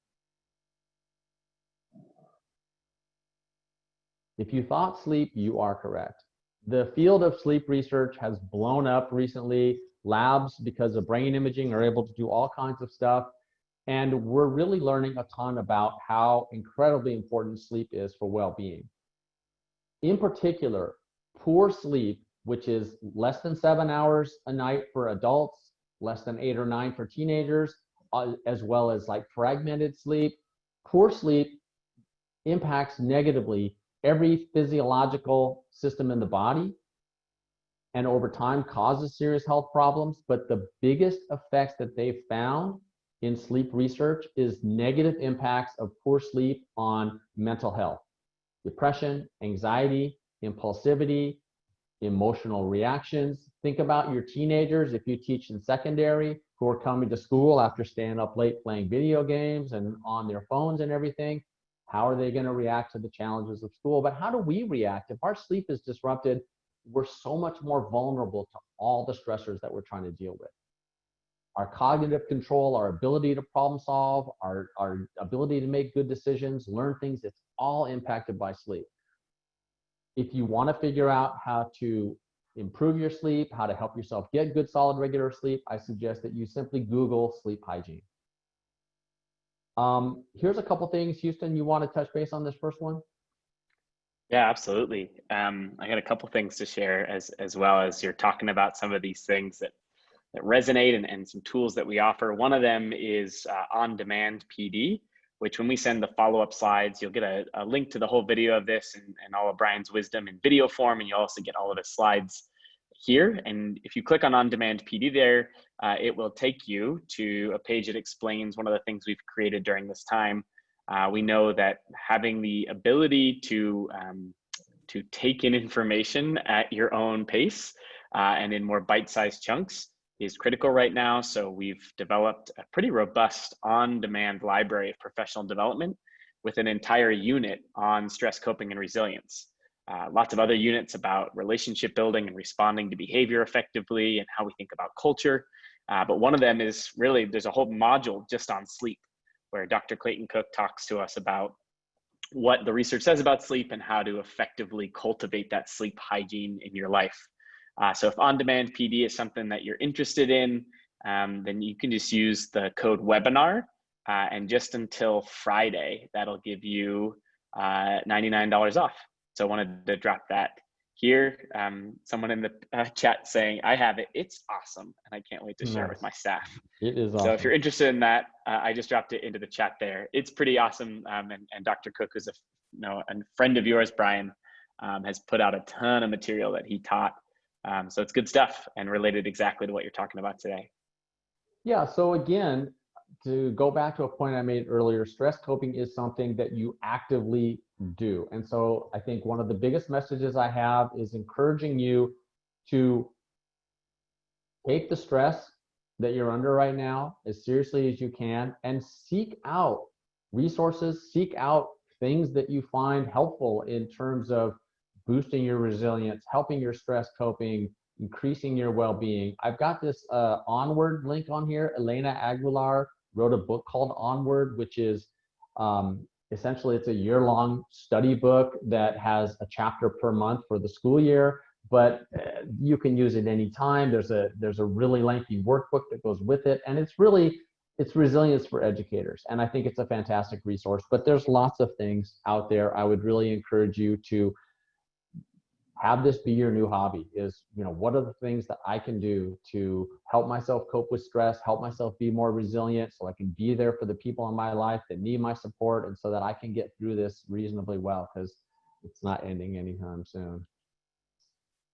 If you thought sleep, you are correct. The field of sleep research has blown up recently. Labs, because of brain imaging, are able to do all kinds of stuff. And we're really learning a ton about how incredibly important sleep is for well-being. In particular, poor sleep, which is less than 7 hours a night for adults, less than 8 or 9 for teenagers, as well as like fragmented sleep. Poor sleep impacts negatively every physiological system in the body, and over time causes serious health problems. But the biggest effects that they've found in sleep research is negative impacts of poor sleep on mental health, depression, anxiety, impulsivity, emotional reactions. Think about your teenagers, if you teach in secondary, who are coming to school after staying up late playing video games and on their phones and everything. How are they going to react to the challenges of school? But how do we react? If our sleep is disrupted, we're so much more vulnerable to all the stressors that we're trying to deal with. Our cognitive control, our ability to problem solve, our ability to make good decisions, learn things, it's all impacted by sleep. If you want to figure out how to improve your sleep, how to help yourself get good, solid, regular sleep, I suggest that you simply Google sleep hygiene. Here's a couple things, Houston, you want to touch base on this first one? Yeah, absolutely. I got a couple things to share as well as you're talking about some of these things that resonate and some tools that we offer. One of them is on-demand PD, which when we send the follow-up slides, you'll get a link to the whole video of this and all of Brian's wisdom in video form, and you'll also get all of his slides here. And if you click on on-demand PD there, it will take you to a page that explains one of the things we've created during this time. We know that having the ability to take in information at your own pace and in more bite-sized chunks is critical right now. So we've developed a pretty robust on-demand library of professional development with an entire unit on stress coping and resilience. Lots of other units about relationship building and responding to behavior effectively and how we think about culture. But one of them is really, there's a whole module just on sleep, where Dr. Clayton Cook talks to us about what the research says about sleep and how to effectively cultivate that sleep hygiene in your life. So if on-demand PD is something that you're interested in, then you can just use the code webinar, and just until Friday, that'll give you $99 off. So I wanted to drop that here. Someone in the chat saying, I have it, it's awesome, and I can't wait to share it with my staff. It is awesome. So if you're interested in that, I just dropped it into the chat there. It's pretty awesome, and Dr. Cook, who's a friend of yours, Brian, has put out a ton of material that he taught. So it's good stuff and related exactly to what you're talking about today. Yeah, so again, to go back to a point I made earlier, stress coping is something that you actively do. And so I think one of the biggest messages I have is encouraging you to take the stress that you're under right now as seriously as you can and seek out resources, seek out things that you find helpful in terms of boosting your resilience, helping your stress coping, increasing your well-being. I've got this Onward link on here. Elena Aguilar wrote a book called Onward, which is essentially it's a year-long study book that has a chapter per month for the school year, but you can use it anytime. There's a really lengthy workbook that goes with it, and it's resilience for educators, and I think it's a fantastic resource. But there's lots of things out there. I would really encourage you to have this be your new hobby. Is, you know, what are the things that I can do to help myself cope with stress, help myself be more resilient, so I can be there for the people in my life that need my support, and so that I can get through this reasonably well, because it's not ending anytime soon.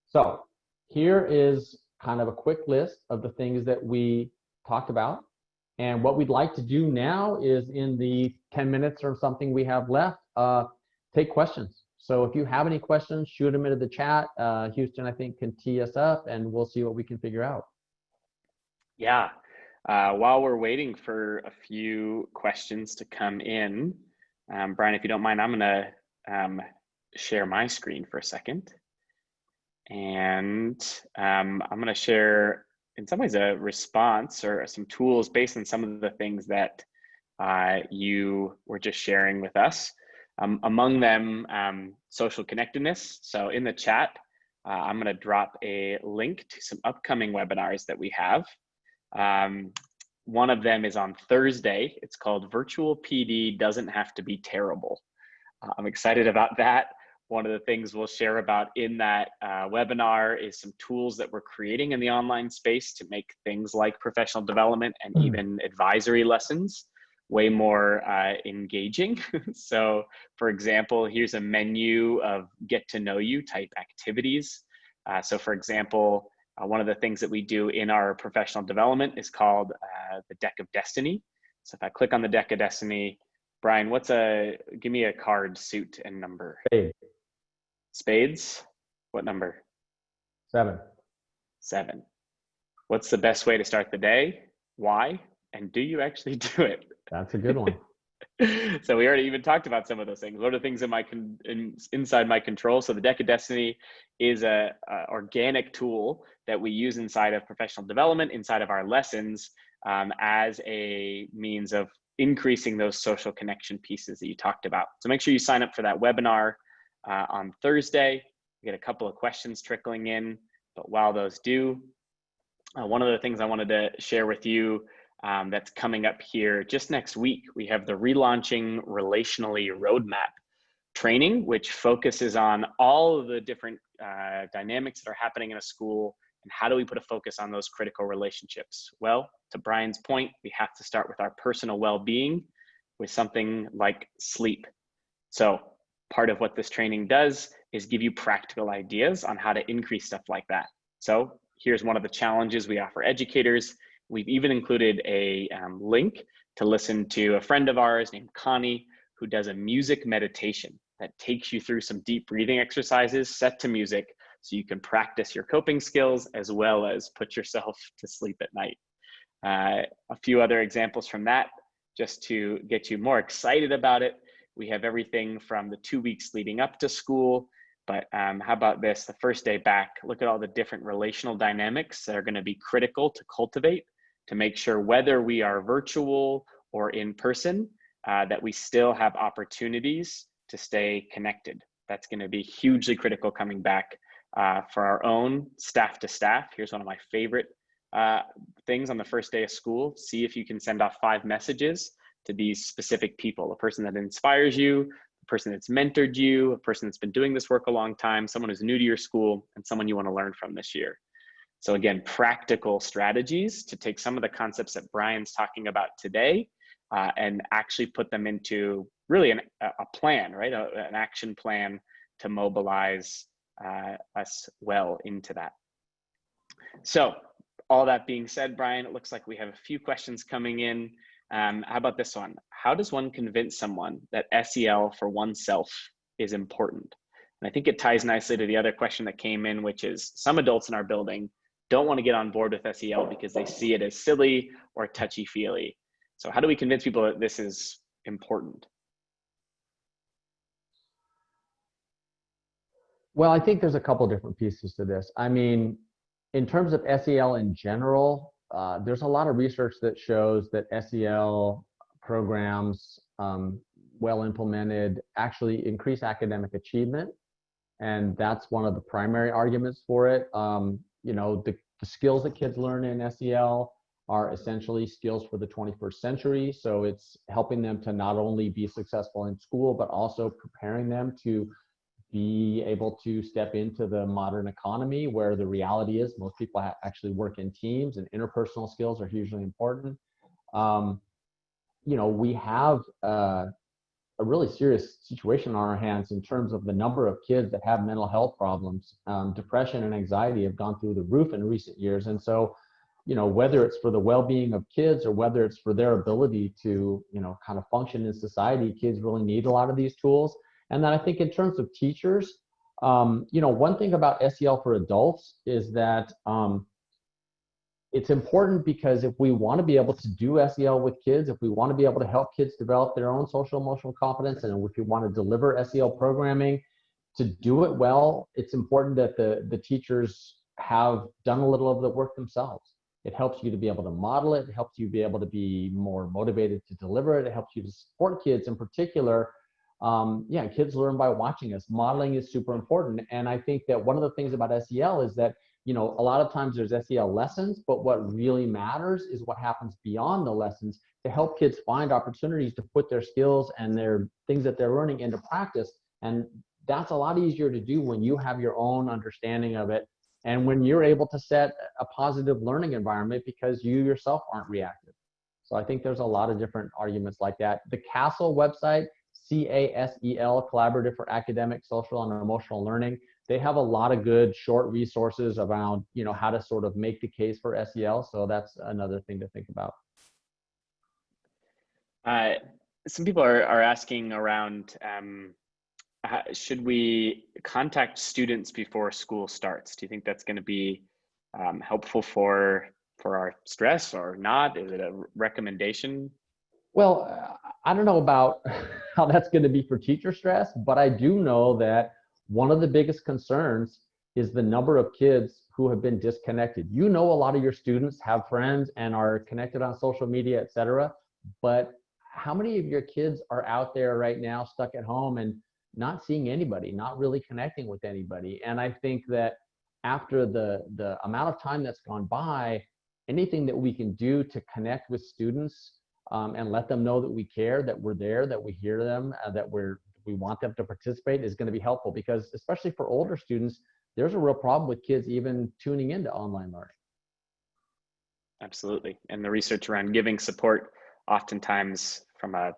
So here is kind of a quick list of the things that we talked about. And what we'd like to do now is, in the 10 minutes or something we have left, take questions. So if you have any questions, shoot them into the chat. Houston, I think, can tee us up, and we'll see what we can figure out. Yeah. While we're waiting for a few questions to come in, Brian, if you don't mind, I'm going to share my screen for a second. And I'm going to share, in some ways, a response or some tools based on some of the things that you were just sharing with us. Among them, social connectedness. So in the chat, I'm going to drop a link to some upcoming webinars that we have. One of them is on Thursday. It's called Virtual PD Doesn't Have to Be Terrible. I'm excited about that. One of the things we'll share about in that webinar is some tools that we're creating in the online space to make things like professional development and even advisory lessons way more engaging. So for example, here's a menu of get to know you type activities. So for example, one of the things that we do in our professional development is called the Deck of Destiny. So if I click on the Deck of Destiny, Brian, give me a card, suit, and number. Spades. Spades? What number? 7. 7. What's the best way to start the day? Why? And do you actually do it? That's a good one. So we already even talked about some of those things. What are things inside my control? So the Deck of Destiny is a organic tool that we use inside of professional development, inside of our lessons, as a means of increasing those social connection pieces that you talked about. So make sure you sign up for that webinar on Thursday. We get a couple of questions trickling in, but while those do, one of the things I wanted to share with you that's coming up here just next week, we have the Relaunching Relationally Roadmap training, which focuses on all of the different dynamics that are happening in a school, and how do we put a focus on those critical relationships? Well, to Brian's point, we have to start with our personal well-being with something like sleep. So part of what this training does is give you practical ideas on how to increase stuff like that. So here's one of the challenges we offer educators. We've even included a link to listen to a friend of ours named Connie, who does a music meditation that takes you through some deep breathing exercises set to music, so you can practice your coping skills as well as put yourself to sleep at night. A few other examples from that, just to get you more excited about it. We have everything from the 2 weeks leading up to school, but how about this, the first day back, look at all the different relational dynamics that are going to be critical to cultivate to make sure, whether we are virtual or in person, that we still have opportunities to stay connected. That's going to be hugely critical coming back for our own staff to staff. Here's one of my favorite things on the first day of school. See if you can send off 5 messages to these specific people: a person that inspires you, a person that's mentored you, a person that's been doing this work a long time, someone who's new to your school, and someone you want to learn from this year. So again, practical strategies to take some of the concepts that Brian's talking about today and actually put them into really a plan, right? An action plan to mobilize us well into that. So all that being said, Brian, it looks like we have a few questions coming in. How about this one? How does one convince someone that SEL for oneself is important? And I think it ties nicely to the other question that came in, which is some adults in our building don't want to get on board with SEL because they see it as silly or touchy-feely. So how do we convince people that this is important? Well, I think there's a couple different pieces to this. I mean, in terms of SEL in general, there's a lot of research that shows that SEL programs, well implemented, actually increase academic achievement. And that's one of the primary arguments for it. You know, the skills that kids learn in SEL are essentially skills for the 21st century. So it's helping them to not only be successful in school, but also preparing them to be able to step into the modern economy where the reality is most people actually work in teams and interpersonal skills are hugely important. We have a really serious situation on our hands in terms of the number of kids that have mental health problems. Depression and anxiety have gone through the roof in recent years. And so, whether it's for the well-being of kids or whether it's for their ability to, kind of function in society, kids really need a lot of these tools. And then I think in terms of teachers, one thing about SEL for adults is that it's important because if we want to be able to do SEL with kids, if we want to be able to help kids develop their own social emotional competence, and if we want to deliver SEL programming to do it well, it's important that the teachers have done a little of the work themselves. It helps you to be able to model it. It helps you be able to be more motivated to deliver it. It helps you to support kids in particular. Kids learn by watching us. Modeling is super important. And I think that one of the things about SEL is that a lot of times there's SEL lessons, but what really matters is what happens beyond the lessons to help kids find opportunities to put their skills and their things that they're learning into practice. And that's a lot easier to do when you have your own understanding of it and when you're able to set a positive learning environment because you yourself aren't reactive. So I think there's a lot of different arguments like that. The CASEL website, CASEL, Collaborative for Academic, Social, and Emotional Learning, they have a lot of good short resources around, how to sort of make the case for SEL. So that's another thing to think about. Some people are asking around, should we contact students before school starts? Do you think that's going to be helpful for our stress or not? Is it a recommendation? Well, I don't know about how that's going to be for teacher stress, but I do know that one of the biggest concerns is the number of kids who have been disconnected. A lot of your students have friends and are connected on social media, et cetera, but how many of your kids are out there right now stuck at home and not seeing anybody, not really connecting with anybody? And I think that after the amount of time that's gone by, anything that we can do to connect with students and let them know that we care, that we're there, that we hear them, that we want them to participate is going to be helpful, because especially for older students, there's a real problem with kids even tuning into online learning. Absolutely. And the research around giving support, oftentimes from a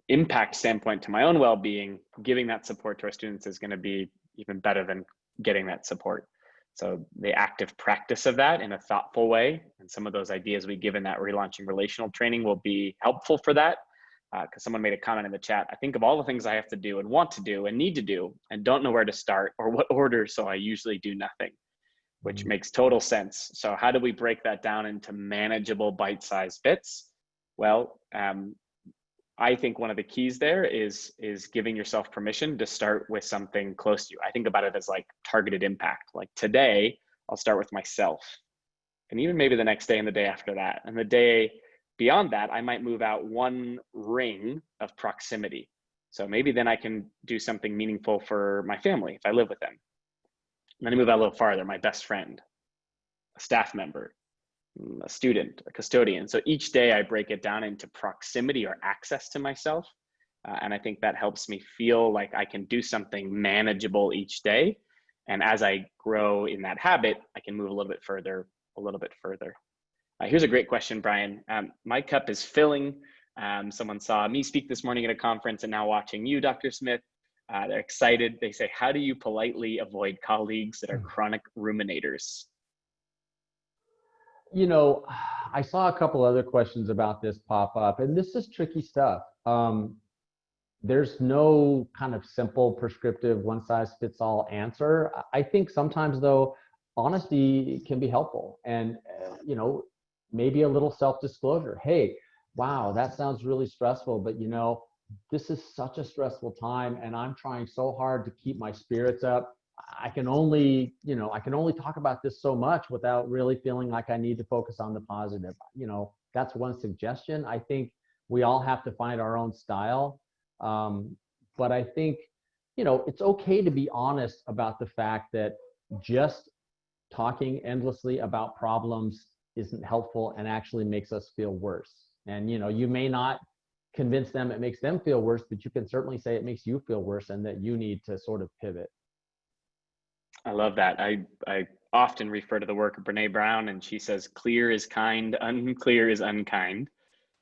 impact standpoint to my own well-being, giving that support to our students is going to be even better than getting that support. So the active practice of that in a thoughtful way, and some of those ideas we give in that relaunching relational training will be helpful for that. Because someone made a comment in the chat, I think of all the things I have to do and want to do and need to do and don't know where to start or what order, so I usually do nothing, which makes total sense. So how do we break that down into manageable bite-sized bits? Well, I think one of the keys there is giving yourself permission to start with something close to you. I think about it as like targeted impact. Like today, I'll start with myself, and even maybe the next day and the day after that. And the day beyond that, I might move out one ring of proximity. So maybe then I can do something meaningful for my family if I live with them. And then I move out a little farther, my best friend, a staff member, a student, a custodian. So each day I break it down into proximity or access to myself. And I think that helps me feel like I can do something manageable each day. And as I grow in that habit, I can move a little bit further. Here's a great question, Brian. My cup is filling. Someone saw me speak this morning at a conference and now watching you, Dr. Smith. They're excited. They say, how do you politely avoid colleagues that are chronic ruminators? I saw a couple other questions about this pop up, and this is tricky stuff. There's no kind of simple prescriptive one-size-fits-all answer. I think sometimes, though, honesty can be helpful, and maybe a little self-disclosure. Hey, wow, that sounds really stressful, but this is such a stressful time, and I'm trying so hard to keep my spirits up. I can only talk about this so much without really feeling like I need to focus on the positive. That's one suggestion. I think we all have to find our own style. But I think, it's okay to be honest about the fact that just talking endlessly about problems isn't helpful and actually makes us feel worse. And, you may not convince them it makes them feel worse, but you can certainly say it makes you feel worse and that you need to sort of pivot. I love that. I often refer to the work of Brene Brown, and she says, clear is kind, unclear is unkind.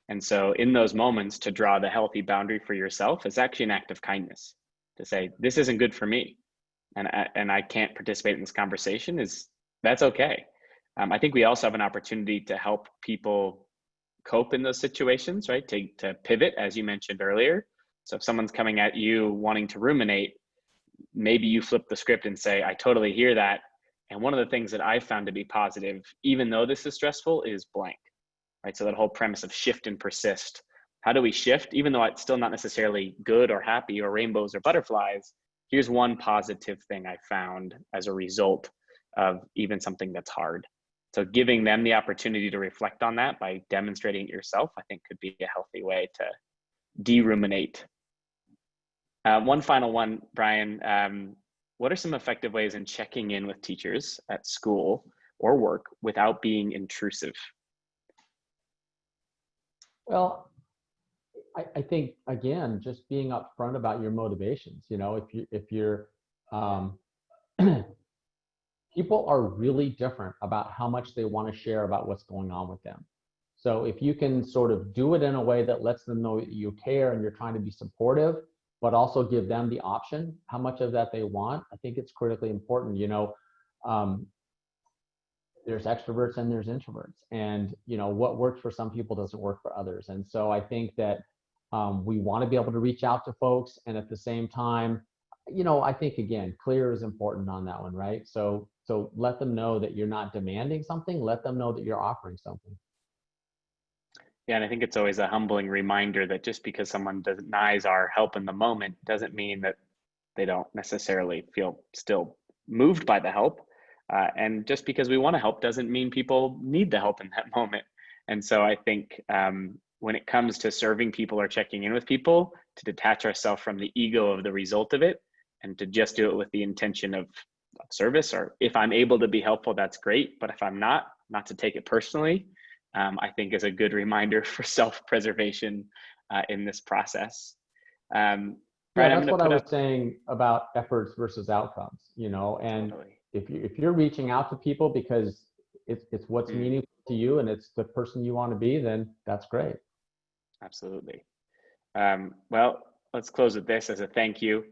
And so in those moments, to draw the healthy boundary for yourself is actually an act of kindness, to say, this isn't good for me, and I can't participate in this conversation. That's okay. I think we also have an opportunity to help people cope in those situations, right? To pivot, as you mentioned earlier. So if someone's coming at you wanting to ruminate, maybe you flip the script and say, I totally hear that. And one of the things that I've found to be positive, even though this is stressful, is blank, right? So that whole premise of shift and persist. How do we shift? Even though it's still not necessarily good or happy or rainbows or butterflies, here's one positive thing I found as a result of even something that's hard. So giving them the opportunity to reflect on that by demonstrating it yourself, I think could be a healthy way to de-ruminate. One final one, Brian. What are some effective ways in checking in with teachers at school or work without being intrusive? Well, I think, again, just being upfront about your motivations. If you're people are really different about how much they want to share about what's going on with them. So if you can sort of do it in a way that lets them know that you care and you're trying to be supportive, but also give them the option, how much of that they want, I think it's critically important. There's extroverts and there's introverts, and what works for some people doesn't work for others. And so I think that we want to be able to reach out to folks, and at the same time, I think, again, clear is important on that one, right? So let them know that you're not demanding something. Let them know that you're offering something. Yeah, and I think it's always a humbling reminder that just because someone denies our help in the moment doesn't mean that they don't necessarily feel still moved by the help. And just because we want to help doesn't mean people need the help in that moment. And so I think when it comes to serving people or checking in with people, to detach ourselves from the ego of the result of it and to just do it with the intention of service, or if I'm able to be helpful, that's great. But if I'm not to take it personally, I think is a good reminder for self-preservation in this process. Brian, that's what I was saying about efforts versus outcomes, and totally. if you're reaching out to people because it's what's meaningful to you and it's the person you want to be, then that's great. Absolutely. Well, let's close with this as a thank you.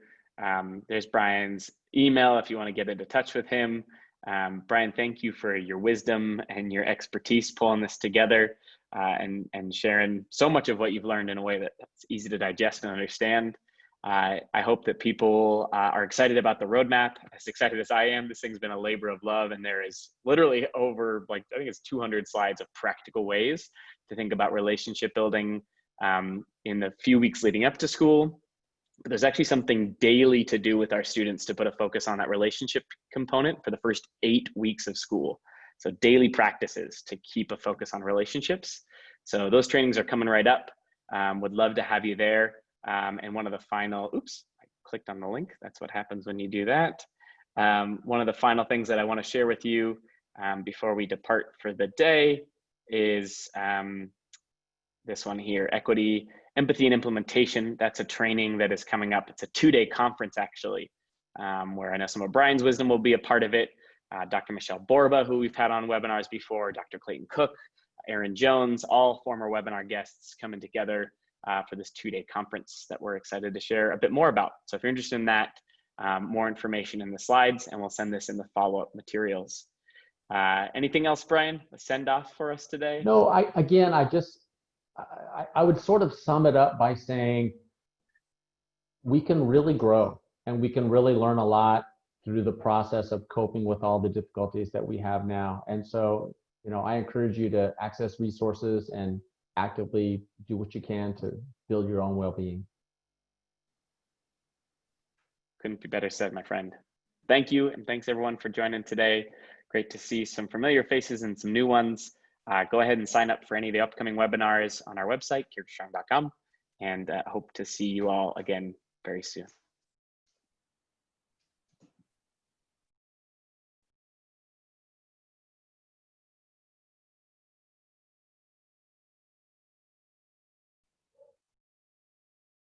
There's Brian's email if you want to get into touch with him. Brian, thank you for your wisdom and your expertise pulling this together and sharing so much of what you've learned in a way that's easy to digest and understand. I hope that people are excited about the roadmap, as excited as I am. This thing's been a labor of love, and there is literally over, I think it's 200 slides of practical ways to think about relationship building in the few weeks leading up to school. But there's actually something daily to do with our students to put a focus on that relationship component for the first 8 weeks of school. So daily practices to keep a focus on relationships. So those trainings are coming right up. Would love to have you there. And one of the final, I clicked on the link. That's what happens when you do that. One of the final things that I want to share with you before we depart for the day is this one here, Equity, Empathy, and Implementation. That's a training that is coming up. It's a 2-day conference, actually, where I know some of Brian's wisdom will be a part of it. Dr. Michelle Borba, who we've had on webinars before, Dr. Clayton Cook, Aaron Jones, all former webinar guests coming together for this 2-day conference that we're excited to share a bit more about. So if you're interested in that, more information in the slides, and we'll send this in the follow-up materials. Anything else, Brian? A send-off for us today? No, I would sort of sum it up by saying we can really grow and we can really learn a lot through the process of coping with all the difficulties that we have now. And so, I encourage you to access resources and actively do what you can to build your own well-being. Couldn't be better said, my friend. Thank you, and thanks everyone for joining today. Great to see some familiar faces and some new ones. Go ahead and sign up for any of the upcoming webinars on our website, KirkStrong.com, and hope to see you all again very soon.